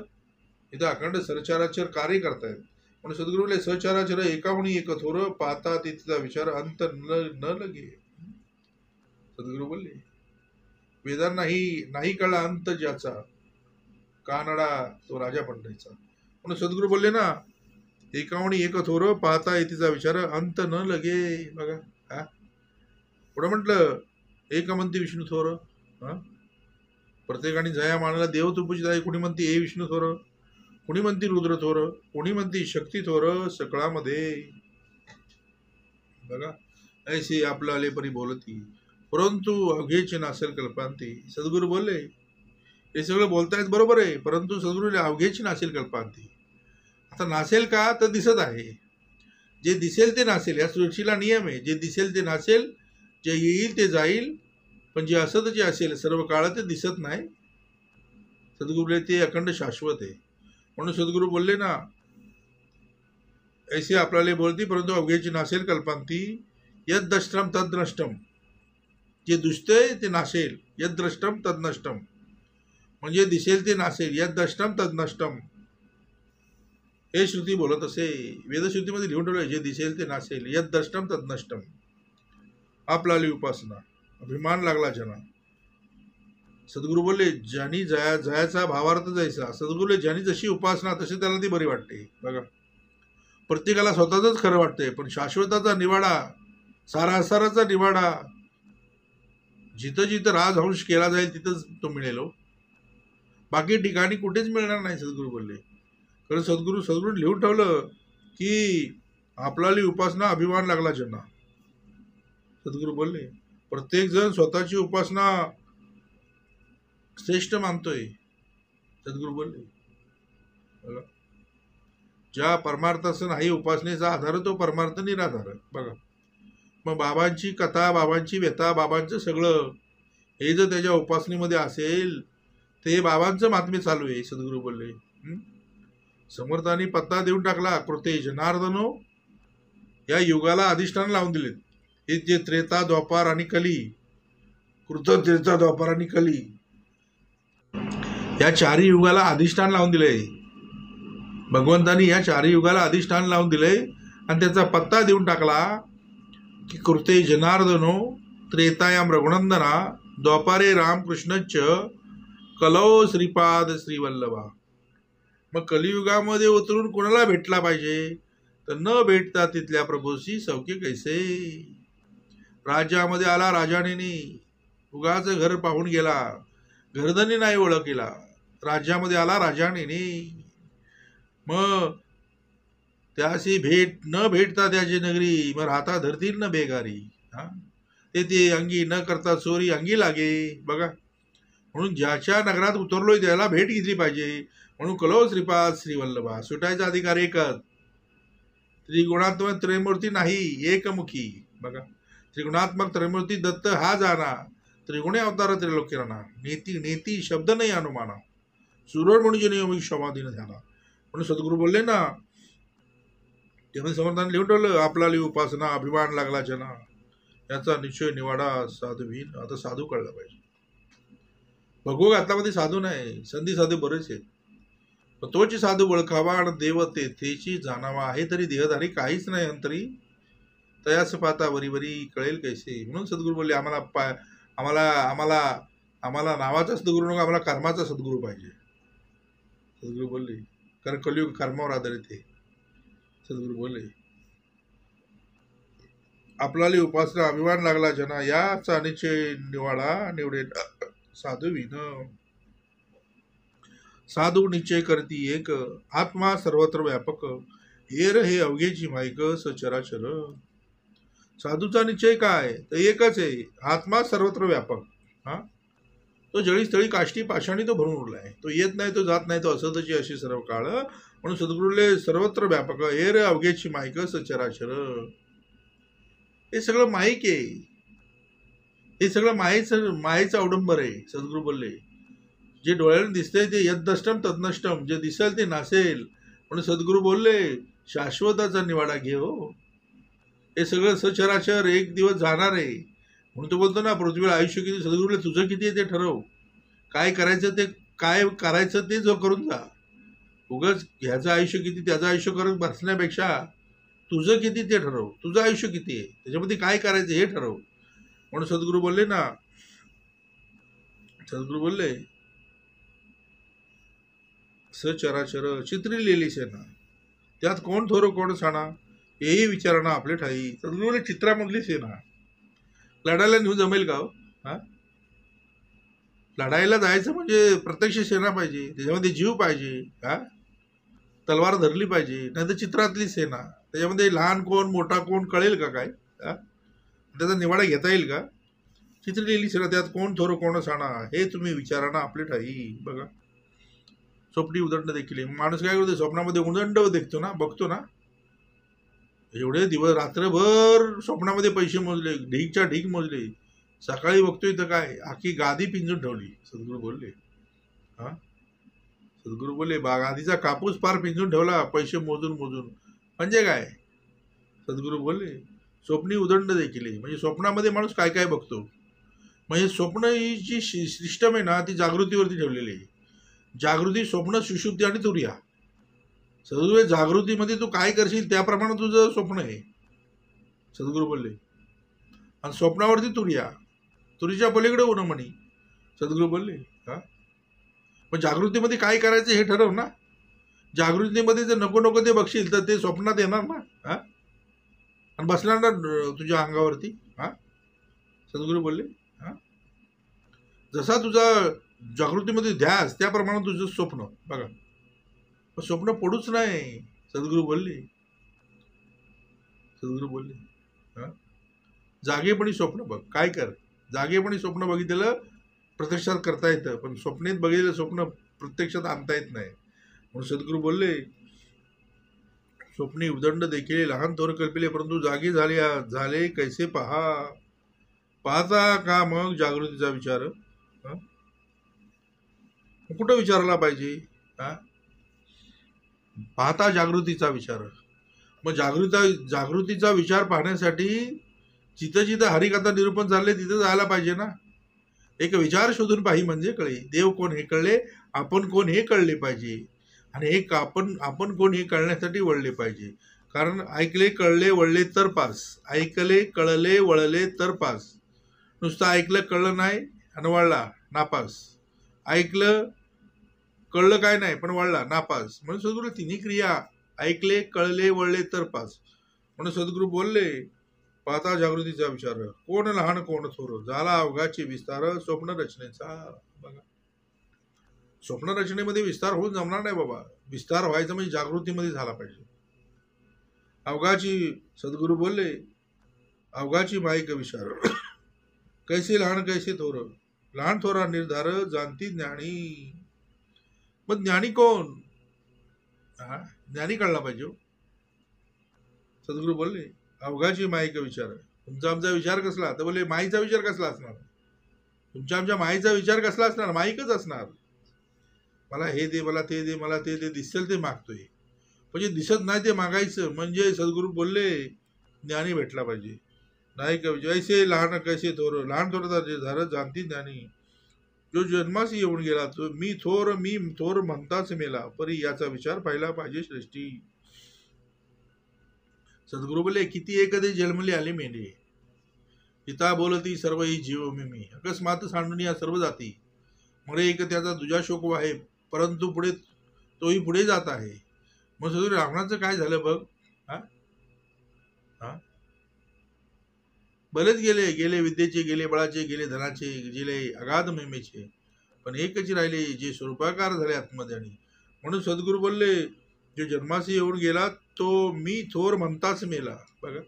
इथं अखंड सरचाराचर कार्य करतायत. म्हणून सद्गुरूले सचराचर एकाहुनी एक थोर पाहता तिचा विचार अंत न लगे. सद्गुरू बोलले वेदांनाही नाही कळला अंत ज्याचा, कानडा तो राजा पंढरीचा. म्हणून सद्गुरू बोलले ना एकाहुनी एक थोर पाहता तिचा विचार अंत न लगे. बघा पुढं म्हटलं एकमंती विष्णू थोर. प्रत्येकाने जया मानला देव तू पूजित आहे. कुणी म्हणते हे विष्णू थोर, कुणी म्हणते रुद्र थोर, कुणी म्हणते शक्ती थोर सकळामध्ये. बघा ऐसे आपलं आले परी बोलती परंतु अवघेचे नासेल कल्पांती. सद्गुरू बोलले हे सगळं बोलतायत बरोबर आहे, परंतु सद्गुरूला अवघेची नासेल कल्पांती. आता नासेल का, तर दिसत आहे. जे दिसेल ते नासेल, या सृष्टीला नियम आहे. जे दिसेल ते नासेल, जे येईल ते जाईल, पण जे असत जे असेल सर्व काळ ते दिसत नाही. सद्गुरूले ते अखंड शाश्वत आहे. म्हणून सद्गुरू बोलले ना ऐसे आपल्याला बोलती परंतु अवघेची नासेल कल्पांती. यद द्रष्टम तद नष्टम. जे दुसतंय ते नासेल. यद द्रष्टम तद नष्टम, म्हणजे दिसेल ते नासेल. यद द्रष्टम तद नष्टम. हे श्रुती बोलत असे. वेदश्रुतीमध्ये लिहून ठेवलं, जे दिसेल ते नासेल, यद दष्टम तद नष्टम. आपलाली उपासना, अभिमान लागला जना. सद्गुरू बोलले, ज्यानी जयाचा भावार्थ जायचा. सद्गुरू बोलले, ज्यानी जशी उपासना तशी त्याला ती बरी वाटते. बघा, प्रत्येकाला स्वतःच खरं वाटतंय, पण शाश्वताचा निवाडा, सारासाराचा निवाडा जिथं जिथं राजहंश केला जाईल तिथंच तो मिळेल. बाकी ठिकाणी कुठेच मिळणार नाही, सद्गुरू बोलले. कारण सद्गुरू लिहून ठेवलं की आपल्याली उपासना अभिमान लागला ज्यांना. सद्गुरू बोलले, प्रत्येक जण स्वतःची उपासना श्रेष्ठ मानतोय. सद्गुरू बोलले, ज्या परमार्थाचं नाही उपासनेचा आधार तो परमार्थ निराधार. बघा, मग बाबांची कथा, बाबांची व्यथा, बाबांचं सगळं हे जर त्याच्या उपासनेमध्ये असेल, ते बाबांचं महात्म्य चालू आहे. सद्गुरू बोलले, समर्थांनी पत्ता देऊन टाकला. कृते जनार्दनो, या युगाला अधिष्ठान लावून दिले. हे जे त्रेता, द्वापार आणि कली, कृत, त्रेता, द्वापार आणि कली, या चारही युगाला अधिष्ठान लावून दिले. भगवंतांनी या चारही युगाला अधिष्ठान लावून दिले आणि त्याचा पत्ता देऊन टाकला की कृते जनार्दनो, त्रेतायाम रघुनंदना, द्वापारे रामकृष्णच, कलौ श्रीपाद श्रीवल्लभा. मग कलियुगामध्ये उतरून कोणाला भेटला पाहिजे, तर न भेटता तिथल्या प्रभूशी सौख्य कैसे. राज्यामध्ये आला राजाने, उगाचं घर पाहून गेला, घरधनी नाही ओळखला. राज्यामध्ये आला राजाने, मग त्याशी भेट न भेटता त्याची नगरी, मग राहता धरतील न बेगारी. ते अंगी न करता चोरी अंगी लागे. बघा, म्हणून ज्याच्या नगरात उतरलोय त्याला भेट घेतली पाहिजे. म्हणून कलो श्रीपाद श्रीवल्लभा. सुटायचा अधिकार एकच. त्रिगुणात्मक त्रयमूर्ती नाही, एकमुखी. बघा, त्रिगुणात्मक त्रयमूर्ती दत्त हा जाना, त्रिगुणे अवतार त्रिलोक्यराना. नेती नेती शब्द नाही अनुमाना, सुरळ म्हणजे नियमित समाधीन ध्याना. म्हणून सद्गुरू बोलले ना, त्याने समर्थाने लिहून ठेवलं, आपल्याला उपासना अभिमान लागला जना, याचा निश्चय निवाडा साधूवीन. आता साधू कळला पाहिजे. भगवू घातल्यामध्ये साधू नाही, संधी साधू बरेच आहेत. तोची साधू ओळखावा आणि देव तेथेची जाणावा. आहे तरी देहधारी काहीच नाही अंतरी, तयास पाता वरी वरी कळेल कैसे. म्हणून सद्गुरू बोलले, आम्हाला नावाचा सद्गुरू नको, आम्हाला कर्माचा सद्गुरू पाहिजे. सद्गुरू बोलले, कारण कलियुग कर्मावर आधारित आहे. सद्गुरू बोलले, आपल्याला उपासना अभिमान लागला जना, याचा निश्चय निवाडा निवडेल साधूवीन. साधू निश्चय करती एक, आत्मा सर्वत्र व्यापक, हेर हे अवघेची माईक सचराचर. साधूचा निश्चय काय, तर एकच आहे, आत्मा सर्वत्र व्यापक. तो जळीस्थळी काष्टी पाषाणी तो भरून उरला आहे. तो येत नाही, तो जात नाही, तो असतची अशी सर्व काळ. म्हणून सद्गुरूले सर्वत्र व्यापक, हेर अवघेची माईक सचराचर. हे सगळं माईक आहे, हे सगळं मायेचं अवडंबर आहे. सद्गुरू बोलले, जे डोळ्याने दिसतंय ते यद्दष्टम तद्नष्टम, जे दिसेल ते नासेल. म्हणून सद्गुरू बोलले, शाश्वताचा निवाडा घे. हो, हे सगळं सचराचर एक दिवस जाणार आहे. म्हणून तो बोलतो ना, पृथ्वीला आयुष्य किती, सद्गुरूला तुझं किती आहे ते ठरव. काय करायचं ते जो करून जा. उगाच ह्याचं आयुष्य किती त्याचं आयुष्य करत बसण्यापेक्षा तुझं किती ते ठरव. तुझं आयुष्य किती आहे, त्याच्यामध्ये काय करायचं हे ठरव. म्हणून सद्गुरू बोलले ना, सद्गुरू बोलले, सचराचर चित्री लिहिली सेना, त्यात कोण थोर कोण साणा, हेही विचारणा आपले ठाई. सद्गुरू बोलले, चित्रामधली सेना लढायला नेऊ जमेल का हो? लढायला जायचं म्हणजे प्रत्यक्ष सेना पाहिजे, त्याच्यामध्ये जीव पाहिजे. तलवार धरली पाहिजे, नाही तर चित्रातली सेना, त्याच्यामध्ये लहान कोण मोठा कोण कळेल का काय? त्याचा निवाडा घेता येईल का? चित्र लिहिली सेना, त्यात कोण थोर कोण साणा, हे तुम्ही विचारणा आपले ठाई. बघा, स्वप्नी उदंड देखील. माणूस काय करतो, स्वप्नामध्ये उदंड देखतो ना, बघतो ना. एवढे दिवस रात्रभर स्वप्नामध्ये पैसे मोजले, ढीकच्या ढीक मोजले, सकाळी बघतोय तर काय, आखी गादी पिंजून ठेवली. सद्गुरू बोलले, सद्गुरू बोलले, गादीचा कापूस पार पिंजून ठेवला, पैसे मोजून मोजून. म्हणजे काय? सद्गुरू बोलले, स्वप्नी उदंड देखील. म्हणजे स्वप्नामध्ये माणूस काय काय बघतो. म्हणजे स्वप्न ही जी सिस्टम आहे ना, ती जागृतीवरती ठेवलेली आहे. जागृती, स्वप्न, सुषुप्ती आणि तुर्या. सद्गुरू जागृतीमध्ये तू काय करशील त्याप्रमाणे तुझं स्वप्न आहे, सद्गुरू बोलले. आणि स्वप्नावरती तुर्या, तुरीच्या पलीकडे होणं म्हणी, सद्गुरू बोलले. हा, मग जागृतीमध्ये काय करायचं हे ठरव ना. जागृतीमध्ये जर नको नको ते बघशील तर ते स्वप्नात येणार ना. हा, आणि बसणार ना तुझ्या अंगावरती. हा, सद्गुरू बोलले. हा, जसा तुझा जागृतीमध्ये ध्यास त्याप्रमाणे तुझं स्वप्न बघा. स्वप्न पडूच नाही, सद्गुरू बोलले. सद्गुरू बोलले. हा, जागेपणी स्वप्न बघ. काय कर, जागेपणी स्वप्न बघितलेलं प्रत्यक्षात करता येतं, पण स्वप्नेत बघितलेलं स्वप्न प्रत्यक्षात आणता येत नाही. म्हणून सद्गुरू बोलले, स्वप्ने उदंड देखील लहान थोर कल्पिले, परंतु जागे झाले कैसे पहा. पाहता का मग जागृतीचा विचार. कुठं विचारला पाहिजे. हा, पाहता जागृतीचा विचार. मग जागृतीचा विचार पाहण्यासाठी जिथं जिथं हरिकथा निरूपण चालले तिथं जायला पाहिजे ना. एक विचार शोधून पाही म्हणजे कळे. देव कोण हे कळले, आपण कोण हे कळले पाहिजे. आणि एक आपण कोण हे कळण्यासाठी वळले पाहिजे. कारण ऐकले कळले वळले तर पास, ऐकले कळले वळले तर पास. नुसतं ऐकलं कळलं नाही आणि वळला नापास, ऐकलं कळलं काय नाही पण वळला नापास. म्हणून सद्गुरू तिन्ही क्रिया ऐकले कळले वळले तर पास. म्हणून सद्गुरू बोलले, पाहता जागृतीचा विचार, कोण लहान कोण थोर, झाला अवघाचे विस्तार स्वप्न रचनेचा. बघा, स्वप्न रचनेमध्ये विस्तार होऊन जमणार नाही बाबा. विस्तार व्हायचा म्हणजे जागृतीमध्ये झाला पाहिजे. अवघाची, सद्गुरू बोलले, अवघाची माईक विचार, कैसे लहान कैसे थोर, लहान थोरा निर्धार जाणती ज्ञानी. मग ज्ञानी कोण. हा, ज्ञानी कळला पाहिजे. सद्गुरू बोलले, अवघाची माईक विचार. तुमचा आमचा विचार कसला, तर बोले माईचा विचार कसला असणार. तुमच्या आमच्या माईचा विचार कसला असणार, माईकच असणार. मला हे दे, मला ते दे, मला ते दे, दिसेल ते मागतोय. म्हणजे दिसत नाही ते मागायचं. म्हणजे सद्गुरू बोलले ज्ञानी भेटला पाहिजे. नाही का जैसे लहान कैसे थोर, लहान थोर झालं जाणती ज्ञानी. जो जन्माशी येऊन गेला तो मी थोर म्हणताच मेला, परी याचा विचार पाहिला पाहिजे सृष्टी. सद्गुरू बोलले, किती एकदे जन्मले आले मेंढे, पिता बोलती सर्व ही जीव मी अकस्मात सांडून या सर्व जाती. मरे एक त्याचा दुजा शोक आहे, परंतु पुढे तोही पुढे जात आहे. मग सद्गुरू रावणाचं काय झालं बघ. हा, हा, बरेच गेले विद्येचे, गेले बळाचे, गेले धनाचे, गेले अगाध महिमेचे, पण एकच राहिले जे स्वरूपाकार झाले आत्मध्यानी. म्हणून सद्गुरू बोलले, जो जन्माशी येऊन गेला तो मी थोर म्हणताच मेला. बघा,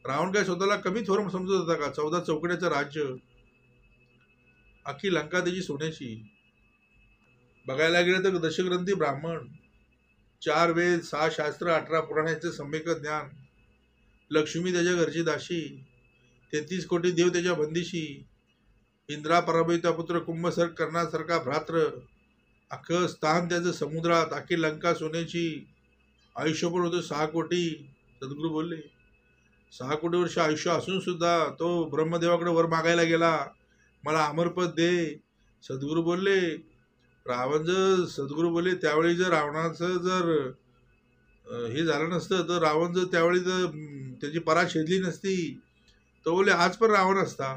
रावण काय स्वतःला कमी थोर समजत होता का. 14 चौकड्याचं राज्य, अख्खी लंका त्याची सोन्याची. बघायला गेलं तर दशग्रंथी ब्राह्मण, 4 वेद 6 शास्त्र 18 पुराणाचे सम्यक ज्ञान, लक्ष्मी त्याच्या घरची दाशी, 33 कोटी देव त्याच्या बंदिशी, इंद्रा पराभविता पुत्र कुंभसर्ग करण्यासारखा भ्रात्र, अख्खं स्थान त्याचं समुद्रात, अख्खी लंका सोन्याची. आयुष्य पण होतं 6 कोटी. सद्गुरू बोलले, 6 कोटी वर्ष आयुष्य असून सुद्धा तो ब्रह्मदेवाकडे वर मागायला गेला, मला अमरपद दे. सद्गुरू बोलले, सद्गुरू बोलले, त्यावेळी जर रावणाचं जर हे झालं नसतं तर रावण जर त्यावेळी जर त्याची परा छेदली नसती तर बोलले आज पण रावण असता.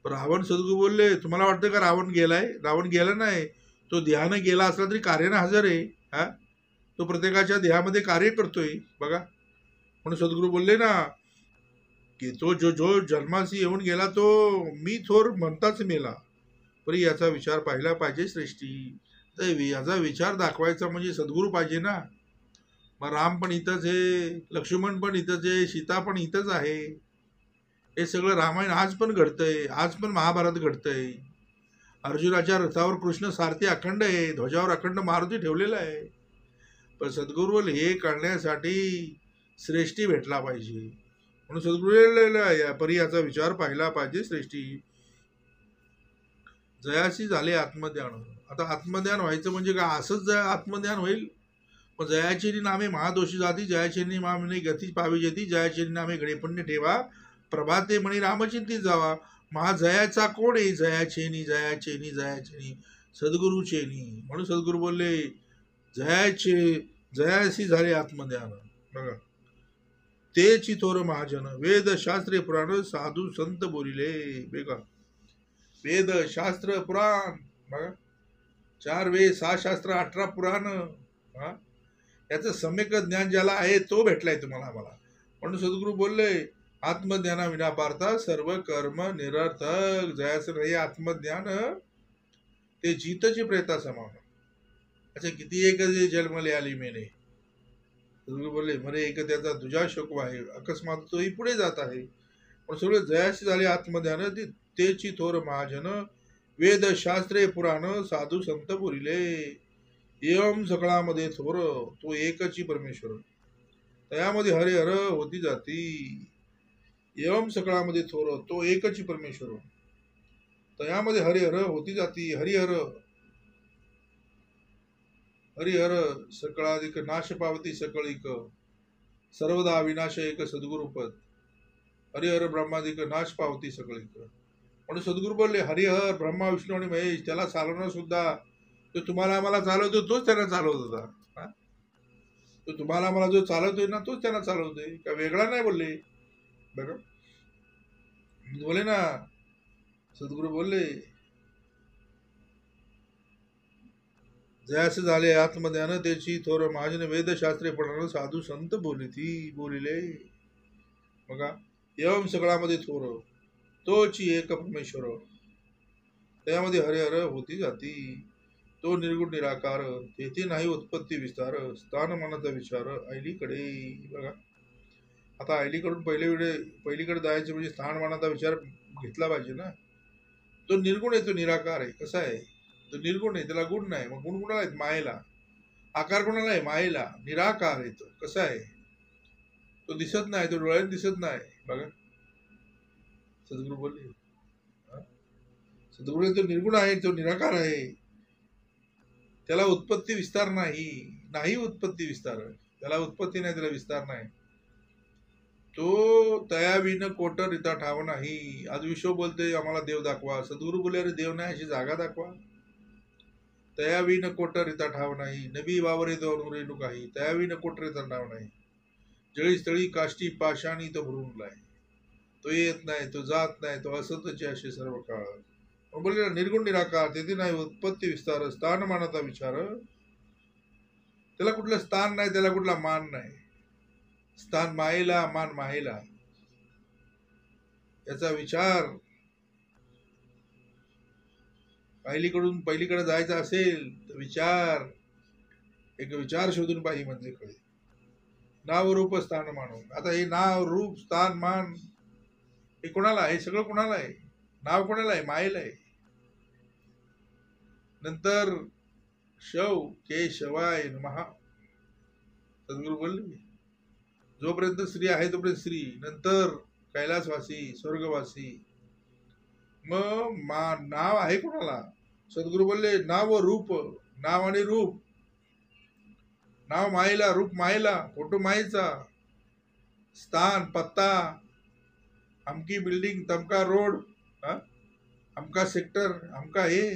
रावण, सद्गुरू बोलले, तुम्हाला वाटतं का रावण गेलाय. रावण गेला नाही, तो देहानं गेला असला तरी कार्यानं हजर आहे. हा, तो प्रत्येकाच्या देहामध्ये कार्य करतोय. बघा, म्हणून सद्गुरू बोलले ना की तो जो जन्माशी येऊन गेला तो मी थोर म्हणताच मेला, परी याचा विचार पाहिला पाहिजे सृष्टी. तर याचा विचार दाखवायचा म्हणजे सद्गुरू पाहिजे ना. मग राम पण इथंच आहे, लक्ष्मण पण इथंच आहे, सीता पण इथंच आहे. हे सगळं रामायण आज पण घडतंय, आज पण महाभारत घडतंय. अर्जुनाच्या रथावर कृष्ण सारथी अखंड आहे, ध्वजावर अखंड मारुती ठेवलेला आहे. पण सद्गुरू हे करण्यासाठी श्रेष्ठी भेटला पाहिजे. म्हणून सद्गुरू परी याचा विचार पाहिला पाहिजे श्रेष्ठी. जयाशी झाले आत्मज्ञान. आता आत्मज्ञान व्हायचं म्हणजे काय, असंच आत्मज्ञान होईल. पण जयाचेनी नामे महादोषी जाती, जयाचेनी नामे गती पावी जेती, जयाचेनी नामे गणेपुण्य ठेवा, प्रभाते म्हणे रामचिंतित जावा. महाजयाचा कोण आहे, जयाचेनी जयाचेनी जयाचेनी सद्गुरूचेनी. म्हणून सद्गुरू बोलले, जयाचे जयासी झाले आत्मज्ञान. बघा, तेची थोर महाजन वेद शास्त्रे पुराण साधू संत बोलिले. बेगा, वेद शास्त्र पुराण, बघा, 4 वेद 6 शास्त्र 18 पुराण, हा, याचं सम्यक ज्ञान ज्याला आहे तो भेटलाय तुम्हाला आम्हाला. म्हणून सद्गुरू बोलले, आत्मज्ञाना विना पारता सर्व कर्म निरर्थक. जयाचं नाही आत्मज्ञान ते जीतची प्रेता समान. अच्छा, किती एक जन्मले आली मेने. सद्गुरू बोलले, मरे एक त्याचा तुझा शोकवा आहे, अकस्मात तोही पुढे जात आहे. पण सगळं जयाशी झाले आत्मज्ञान तेची थोर महाजन वेद शास्त्रे पुराण साधू संत बोलिले. एवम सकळामध्ये थोर तो एकची परमेश्वर, तयामध्ये हरे हर होती जाती. एवम सकळामध्ये थोर तो एकची परमेश्वर, तयामध्ये हरे हर होती जाती. हरिहर हरिहर सकळाधिक नाश पावती सकळिक, सर्वदा विनाश एक सद्गुरुपद. हरिहर ब्रह्माधिक नाश पावती सकळिक. म्हणून सद्गुरू बोलले, हरिहर ब्रह्मा विष्णू आणि महेश त्याला चालवणं सुद्धा तो तुम्हाला आम्हाला चालवतो, तोच त्यांना चालवत होता. तो तुम्हाला आम्हाला जो चालवतोय ना तोच त्यांना चालवतोय, का वेगळा नाही बोलले. बघा, बोले ना सद्गुरू बोलले, जयास झाले आत्मज्ञान त्याची थोर महाजन वेदशास्त्रे पडणार साधू संत बोलिले. बघा, एवम सगळामध्ये थोर तोची एक परमेश्वर, त्यामध्ये हरिहर होती जाती. तो निर्गुण निराकार, तेथे नाही उत्पत्ती विस्तार. स्थान मनाचा विचार ऐलीकडे. बघा, आता ऐलीकडून पहिलीकडे जायचं म्हणजे स्थान मनाचा विचार घेतला पाहिजे ना. तो निर्गुण आहे, तो निराकार आहे. कसा आहे तो निर्गुण आहे, त्याला गुण नाही. मग गुण कुणाला आहेत? मायेला. आकार कोणाला आहे? मायेला. निराकार आहे तो. कसा आहे तो? दिसत नाही, तो डोळ्यात दिसत नाही. बघा, सद्गुरू बोलले, सद्गुरू तो निर्गुण आहे, तो निराकार आहे. त्याला उत्पत्ती विस्तार नाही उत्पत्ती विस्तार. त्याला उत्पत्ती नाही, त्याला विस्तार नाही. तो तयाविन कोट रिता ठाव नाही. आज विश्व बोलते आम्हाला देव दाखवा. सद्गुरू बोलले, अरे देव नाही, अशी जागा दाखवा. तयाविन कोट रिता ठाव नाही. नबी वावरे दोन रेणू काही, तयाविन कोट रिता ठाव नाही. जळी स्थळी काष्टी पाषाणी तो भरून लाय. तो येत नाही, तो जात नाही, तो असतचे असे सर्व काळ. बोलले निर्गुण निराकार, तेथे नाही उत्पत्ती विस्तार. स्थान मानाचा विचार, त्याला कुठलं स्थान नाही, त्याला कुठला मान नाही. स्थान मायेला, मान मायेला. याचा विचार पहिलीकडे जायचं असेल तर एक विचार शोधून पाहिजे म्हणजे कळे. नाव रूप स्थान मानून. आता हे नाव रूप स्थान मान हे कोणाला आहे? सगळं कोणाला आहे? नाव कोणाला आहे? मायेला आहे. नंतर शव केशवाय नमः. सद्गुरू बोलले, जोपर्यंत स्त्री आहे तोपर्यंत स्त्री, नंतर कैलासवासी स्वर्गवासी. मग नाव आहे कोणाला? सद्गुरू बोलले, नाव व रूप. नाव आणि रूप. नाव मायेला, रूप मायेला, फोटो मायेचा, स्थान पत्ता, अमकी बिल्डिंग, तमका रोड, अमका सेक्टर, अमका हे,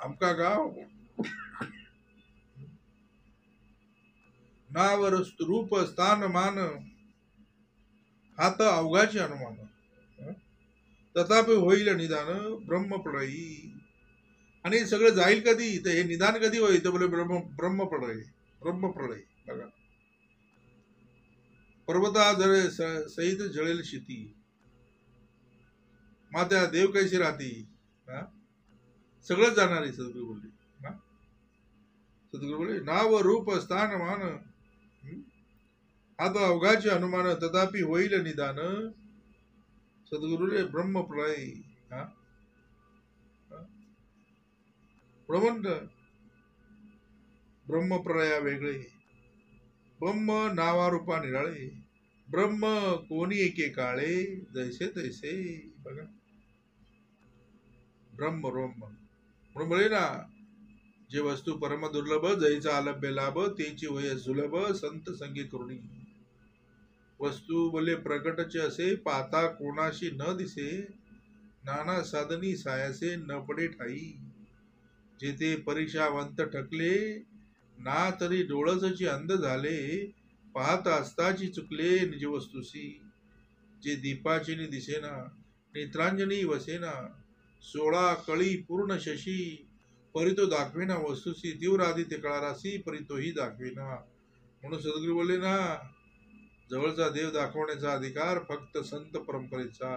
अमका गाव. नाव रूप स्थान मान हात अवघाचे अनुमान. तथापि होईल निदान ब्रह्मप्रळयी. आणि सगळं जाईल कधी? तर हे निदान कधी होईल? तर बोले ब्रह्मप्रळय. बघा, पर्वता जळे सहित जळेल शेती, मात्या देव कैसी राहती. सगळंच जाणार आहे. सद्गुरू बोलले, सद्गुरू बोलले, नाव रूप स्थान मान हात अवघाचे अनुमान. तथापि होईल निदान. सद्गुरुले ब्रह्मप्रळय. प्रबंध ब्रह्मप्रळया वेगळे, ब्रह्म नावारूपा निराळे. ब्रह्म कोणी एके काळे, जैसे तैसे. बघा, ब्रह्म म्हणून बोले ना, जे वस्तू परम दुर्लभ, जैचा अलभ्य लाभ, तेची होय सुलभ संत संगी करुणी. वस्तू बोले प्रकटचे असे, पाता कोणाशी न दिसे, नाना साधनी सायासे न पडे ठाई. जेथे परीक्षावंत ठकले, ना तरी डोळसची अंध झाले, पाहत असताची चुकले निज वस्तुसी. जे दीपाची दिसेना, नेत्रांजनी वसेना, 16 कळी पूर्ण शशी, परी तो दाखवेना वस्तुसी. तीव्र आदित्य कळारासी, परी तोही दाखवेना. म्हणून सद्गुरू बोलले ना, जवळचा देव दाखवण्याचा अधिकार फक्त संत परंपरेचा.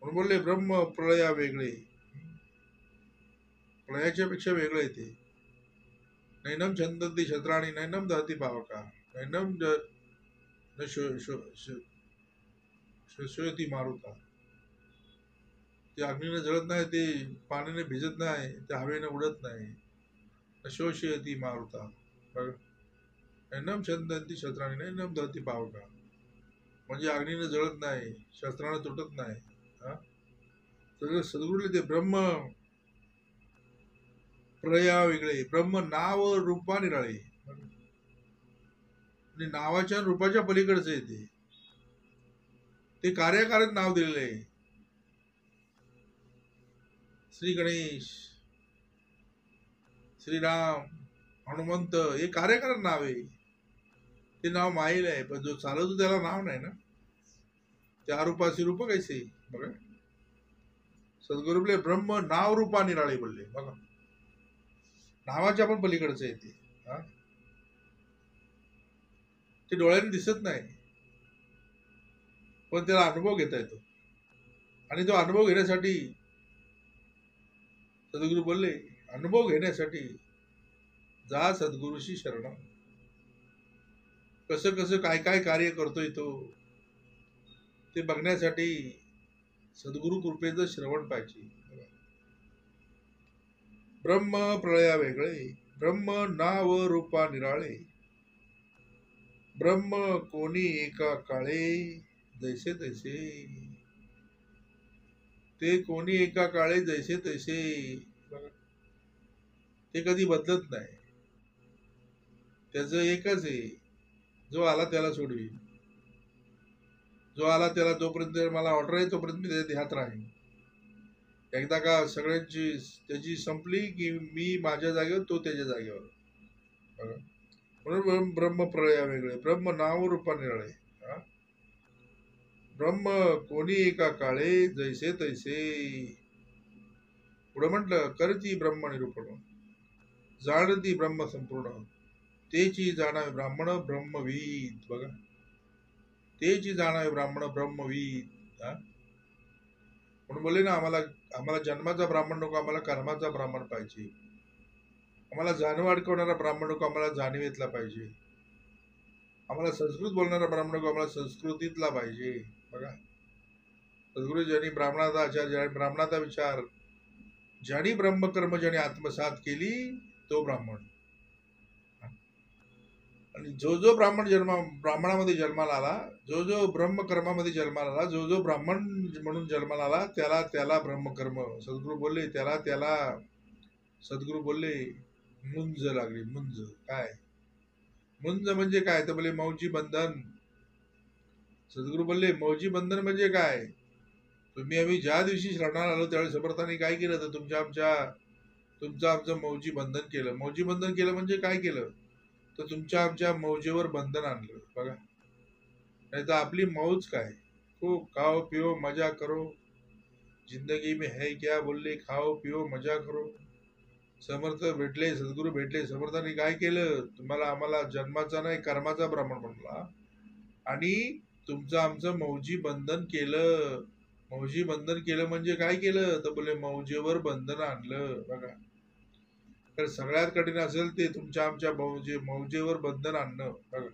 म्हणून बोलले ब्रह्म प्रळया वेगळे, प्रळयाच्या पेक्षा वेगळे ते. नैनम छंदंती शत्राणी, नैनम दहती पावका, नैनम शोषयती मारुता. ते अग्नीने जळत नाही, ते पाण्याने भिजत नाही, ते हवेने उडत नाही. शोषयती मारुता. बघा, नैनम छंदंती शस्त्राणी, नैनम दहती पावका. म्हणजे अग्नीने जळत नाही, शस्त्राने तुटत नाही. हा, सद्गुरूले ते ब्रह्म प्रळया वेगळे, ब्रह्म नाव रूपा निराळे. आणि नावाच्या रूपाच्या पलीकडचं आहे ते कार्यकारक नाव दिलेलं आहे. श्री गणेश, श्रीराम, हनुमंत हे कार्यकारक नाव आहे. ते नाव माईल आहे, पण जो चालवतो त्याला नाव नाही ना. त्या रूपाशी रूप कैसे. बघा, सद्गुरू बोलले ब्रह्म नाव रूपा निराळे बोलले. बघा, नावाच्या पण पलीकडचं आहे ते. हा, ते डोळ्याने दिसत नाही, पण त्याला अनुभव घेता येतो. आणि तो अनुभव घेण्यासाठी सद्गुरू बोलले, अनुभव घेण्यासाठी जा सद्गुरूशी शरण. कसं कसं काय काय कार्य करतोय तो, ते बघण्यासाठी सद्गुरू कृपेचं श्रवण पाहिजे. ब्रह्म प्रळया वेगळे, ब्रह्म नाव रूपा निराळे, ब्रह्म कोणी एका काळे जैसे तैसे. ते कोणी एका काळे जैसे तैसे. ते कधी बदलत नाही, त्याचं एकच आहे. जो आला त्याला सोडवी, जो आला त्याला जोपर्यंत मला ऑर्डर आहे तोपर्यंत मी त्याच्या ध्यात राहीन. एकदा का सगळ्यांची त्याची संपली की मी माझ्या जागेवर, तो त्याच्या जागेवर. म्हणून ब्रह्म प्रळया वेगळे, ब्रह्म नाव रूपा निराळे. ब्रह्म कोणी एका काळे जैसे तैसे. पुढे म्हटलं, करती ब्रह्म निरूपण, जाणती ब्रह्म संपूर्ण, तेची जाणावे ब्राह्मण ब्रह्मवीद. बघा, तेची जाणावे ब्राह्मण ब्रह्मवीद. म्हणून बोलले ना, आम्हाला जन्माचा ब्राह्मण नको, आम्हाला कर्माचा ब्राह्मण पाहिजे. आम्हाला जाणीव अडकवणारा ब्राह्मण नको, आम्हाला जाणीवेतला पाहिजे. आम्हाला संस्कृत बोलणारा ब्राह्मण नको, आम्हाला संस्कृतीतला पाहिजे. बघा, सद्गुरू ज्यांनी ब्राह्मणाचा आचार, ज्याने ब्राह्मणाचा विचार, ज्यांनी ब्रह्मकर्म ज्याने आत्मसात केली तो ब्राह्मण. आणि जो ब्राह्मणामध्ये जन्माला आला, जो ब्रह्मकर्मामध्ये जन्माला आला, जो ब्राह्मण म्हणून जन्माला आला, त्याला ब्रह्मकर्म सद्गुरू बोलले, त्याला सद्गुरू बोलले मुंज लागली. मुंज काय, मुंज म्हणजे काय तर बोले मौजी बंधन. सद्गुरू बोलले मौजी बंधन म्हणजे काय. आम्ही ज्या दिवशी शरणाला आलो त्यावेळी समर्थाने काय केलं तर तुमचं आमचं मौजी बंधन केलं. मौजी बंधन केलं म्हणजे काय केलं तर तुमच्या आमच्या मौजेवर बंधन आणलं. बघा, नाही तर आपली मौज काय, खूप खाओ पिओ मजा करो, जिंदगी में है क्या बोलले, खाओ पिओ मजा करो. समर्थ भेटले, सद्गुरू भेटले, समर्थाने काय केलं, तुम्हाला आम्हाला जन्माचा नाही कर्माचा ब्राह्मण बनला आणि तुमचं आमचं मौजी बंधन केलं. मौजी बंधन केलं म्हणजे काय केलं तर बोले मौजेवर बंधन आणलं. बघा, तर सगळ्यात कठीण असेल ते तुमच्या आमच्या मौजेवर बंधन आणणं. बघा,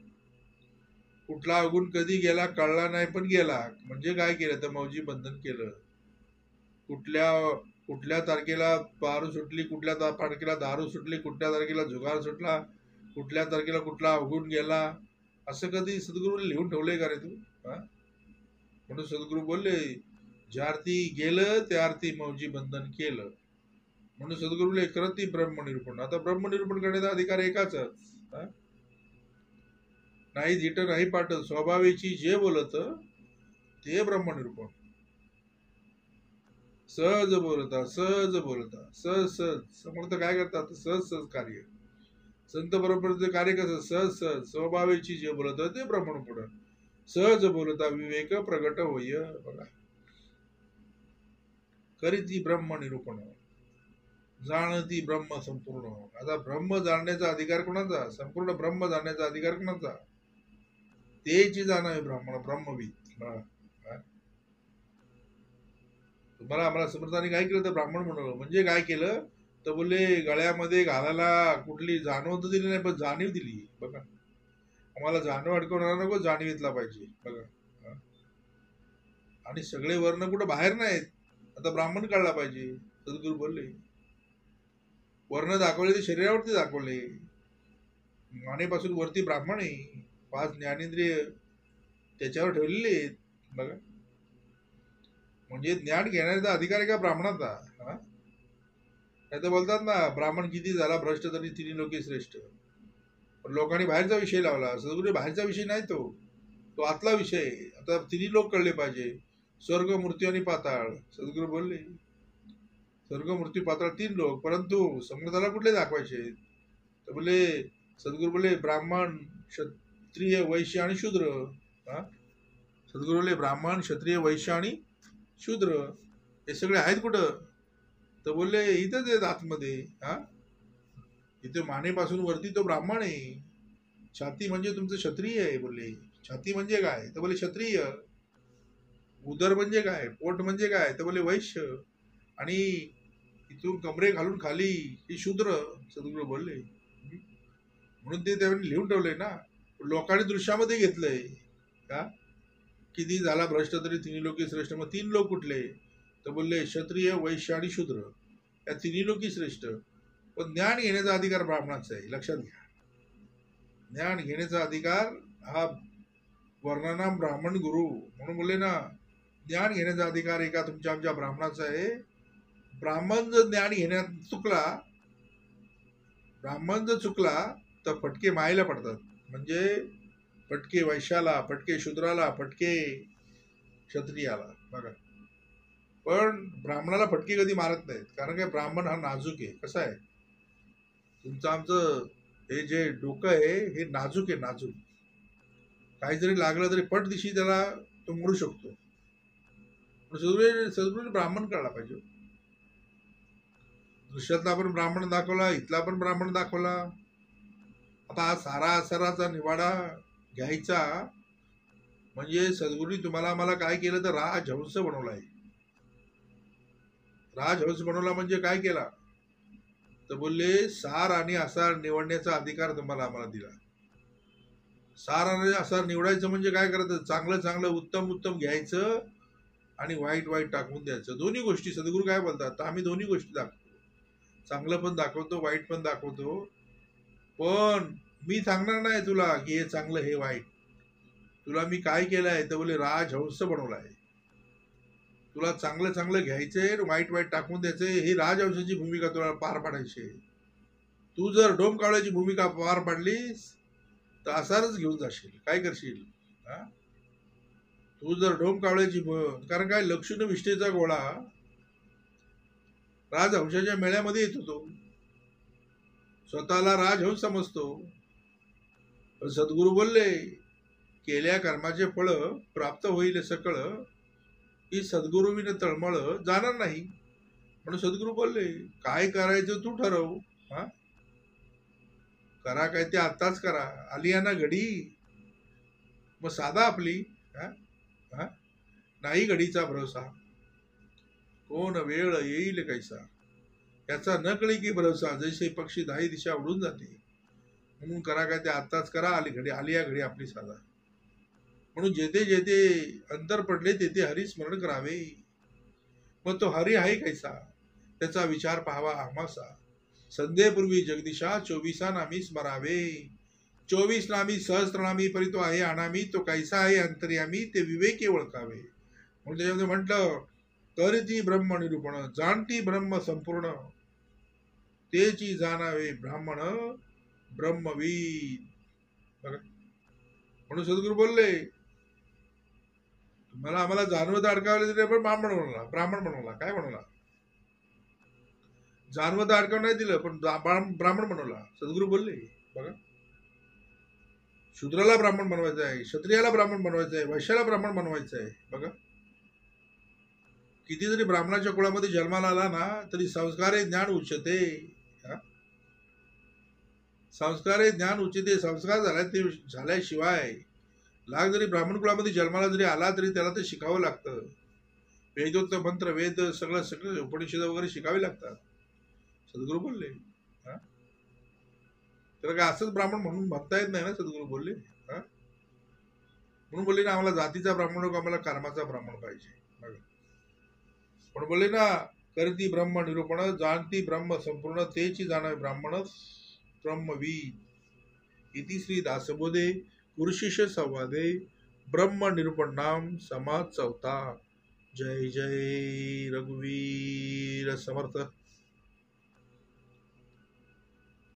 कुठला अवगुण कधी गेला कळला नाही, पण गेला म्हणजे काय केलं तर मौजी बंधन केलं. कुठल्या तारखेला दारू सुटली, कुठल्या तारखेला दारू सुटली, कुठल्या तारखेला जुगार सुटला, कुठल्या तारखेला कुठला अवगुण गेला, असं कधी सद्गुरू लिहून ठेवलंय का रे तू. म्हणून सद्गुरू बोलले ज्या अर्थी गेलं त्या अर्थी मौजी बंधन केलं. म्हणून सद्गुरूला करती ब्रह्मनिरूपण. आता ब्रह्मनिरूपण करण्याचा अधिकार एकाच, नाही झिट नाही पाठ, स्वभावेची जे बोलत ते ब्रह्मनिरूपण. सहज बोलता सहज समर्थ काय करतात, सहज कार्य. संत बरोबरचं कार्य कसं? सहज सहज स्वभावेची जे बोलत ते ब्राह्मण पुढं सहज बोलता विवेक प्रगट होय. बघा, करीती ब्रह्म निरूपण, जाणती ब्रह्म संपूर्ण. आता ब्रह्म जाणण्याचा अधिकार कोणाचा? संपूर्ण ब्रह्म जाणण्याचा अधिकार कोणाचा? तेची जाणावे ब्राह्मण ब्रह्मविद. तुम्हाला आम्हाला समर्थाने काय केलं तर ब्राह्मण म्हणलं म्हणजे काय केलं तर बोलले गळ्यामध्ये घालायला कुठली जाणीव तर दिली नाही, पण जाणीव दिली. बघा, आम्हाला जाणीव अडकवणार नको, जाणीव घेतला पाहिजे. बघा, आणि सगळे वर्ण कुठं बाहेर नाहीत, आता ब्राह्मण काढला पाहिजे. सद्गुरू बोलले वर्ण दाखवले ते शरीरावरती दाखवले, मानेपासून वरती ब्राह्मण आहे, 5 ज्ञानेंद्रिय त्याच्यावर ठेवलेले आहेत. बघा, म्हणजे ज्ञान घेण्याचा अधिकार आहे का ब्राह्मणाचा? नाही तर बोलतात ना, ब्राह्मण किती झाला भ्रष्ट तरी तिन्ही लोके श्रेष्ठ. पण लोकांनी बाहेरचा विषय लावला. सद्गुरू बाहेरचा विषय नाही, तो आतला विषय. आता तिन्ही लोक कळले पाहिजे, स्वर्ग, मृत्यू आणि पाताळ. सद्गुरू बोलले स्वर्ग, मृत्यू, पाताळ 3 लोक, परंतु समर्थाला कुठले दाखवायचे? तर बोले सद्गुरू बोले ब्राह्मण, क्षत्रिय, वैश्य आणि शूद्र. सद्गुरू बोले ब्राह्मण, क्षत्रिय, वैश्य आणि शूद्र हे सगळे आहेत कुठं? तर बोलले इथंच आहेत आतमध्ये. इथे मानेपासून वरती तो ब्राह्मण आहे. छाती म्हणजे तुमचं क्षत्रिय आहे. बोलले छाती म्हणजे काय? तर बोले क्षत्रिय. उदर म्हणजे काय? पोट म्हणजे काय? तर बोले वैश्य. आणि इथून कमरे घालून खाली ही शूद्र. सद्गुरू बोलले म्हणून ते त्यांनी लिहून ठेवलंय ना, लोकांनी दृश्यामध्ये घेतलंय का? किती झाला भ्रष्ट तरी तिन्ही लोकी श्रेष्ठ. मग 3 लोक कुठले? तर बोलले क्षत्रिय, वैश्य आणि शूद्र, या तिन्ही लोकी श्रेष्ठ. पण ज्ञान घेण्याचा अधिकार ब्राह्मणाचा आहे, लक्षात घ्या. ज्ञान घेण्याचा अधिकार हा वर्णानाम ब्राह्मण गुरु म्हणून बोलले ना, ज्ञान घेण्याचा अधिकार एका तुमच्या आमच्या ब्राह्मणाचा आहे. ब्राह्मण जर ज्ञान घेण्यात चुकला, ब्राह्मण जर चुकला तर फटके मायला पडतात. म्हणजे फटके वैश्याला, फटके शूद्राला, फटके क्षत्रियाला. बघा, पण ब्राह्मणाला फटके कधी मारत नाहीत, कारण काय ब्राह्मण हा नाजूक आहे. कसा आहे तुमचं आमचं हे जे डोकं आहे हे नाजूक आहे, नाजूक. काही जरी लागलं तरी पट दिशी त्याला तो मोडू शकतो. सद्गुरूने ब्राह्मण काढला पाहिजे. दृश्यातला पण ब्राह्मण दाखवला, इथला पण ब्राह्मण दाखवला. आता हा सारा असराचा निवाडा घ्यायचा म्हणजे सद्गुरूंनी तुम्हाला मला काय केलं तर राजहंस बनवलाय. राजहंस बनवला म्हणजे काय केला तर बोलले सार आणि आसार निवडण्याचा अधिकार तुम्हाला आम्हाला दिला. सार आणि आसार निवडायचं म्हणजे काय करायचं? चांगलं चांगलं उत्तम उत्तम घ्यायचं आणि वाईट वाईट टाकून द्यायचं. दोन्ही गोष्टी सद्गुरू काय बोलतात, तर आम्ही दोन्ही गोष्टी दाखवतो. चांगलं पण दाखवतो, वाईट पण दाखवतो. पण मी सांगणार नाही तुला की हे चांगलं हे वाईट. तुला मी काय केलंय तर बोले राजहंस बनवलाय. तुला चांगलं चांगलं घ्यायचंय, वाईट वाईट टाकून द्यायचंय. ही राजहंसाची भूमिका तुला पार पाडायची. तू जर डोमकावळ्याची भूमिका पार पाडलीस तर असारच घेऊन जाशील. काय करशील? तू जर डोमकावळ्याची, कारण काय लक्ष्मण विष्ठेचा गोळा राजहंसाच्या मेळ्यामध्ये येत होतो, स्वतःला राजहंस समजतो. सद्गुरू बोलले केल्या कर्माचे फळ प्राप्त होईल सकळ, ही सद्गुरू विन तळमळ जाणार नाही. म्हणून सद्गुरू बोलले काय करायचं तू ठरव. करा काय ते आत्ताच करा. आली ना घडी मग साधा आपली. नाही घडीचा भरोसा, कोण वेळ येईल कैसा, याचा न कळी की भरोसा. जैसे पक्षी 10 दिशा उडून जाते, म्हणून करा काय ते आत्ताच करा. आली घडी, आली या घडी आपली साधा. म्हणून जेथे जेथे अंतर पडले तेथे हरी स्मरण करावे. मग तो हरी आहे कैसा त्याचा विचार पाहावा आम्हासा. संध्येपूर्वी जगदीशा 24 नामी स्मरावे. 24 नामी सहस्त्रनामी परी तो आहे अनामी. तो कैसा आहे अंतर्यामी ते विवेके ओळखावे. म्हणून त्याच्यामध्ये म्हटलं करीती ब्रह्म निरूपण, जाणती ब्रह्म संपूर्ण, तेची जाणावे ब्राह्मण ब्रह्मवीद. बघा, म्हणून सद्गुरू बोलले तुम्हाला आम्हाला जाणवत अडकावले तरी पण ब्राह्मण बनवला. ब्राह्मण बनवला. काय बनवला? जाणवत अडकाव नाही दिलं पण ब्राह्मण बनवला. सद्गुरू बोलले बघा, शूद्राला ब्राह्मण बनवायचं आहे, क्षत्रियाला ब्राह्मण बनवायचं आहे, वैश्याला ब्राह्मण बनवायचं आहे. बघा, किती जरी ब्राह्मणाच्या कुळामध्ये जन्माला आला ना तरी संस्कारे ज्ञान उच्चते. संस्कारे ज्ञान उच्चते. संस्कार झाल्याशिवाय लाख जरी ब्राह्मण कुळामध्ये जन्माला जरी आला तरी त्याला ते शिकावं लागतं. वेदोक्त मंत्र, वेद सगळं सगळं उपनिषद वगैरे शिकावे लागतात. सद्गुरू बोलले. त्याला काय असंच ब्राह्मण म्हणून बघता येत नाही ना. सद्गुरू बोलले म्हणून बोलले ना, आम्हाला जातीचा ब्राह्मण नको, आम्हाला कर्माचा ब्राह्मण पाहिजे. पण बोलले ना, करती ब्रह्म निरूपण, जाणती ब्रह्म संपूर्ण, तेची जाणावे ब्राह्मण ब्रह्मवीद इति श्री दासबोधे पुरुषिष संवादे ब्रह्म निरूपण नाम समाज 4. जय जय रघुवीर समर्थ.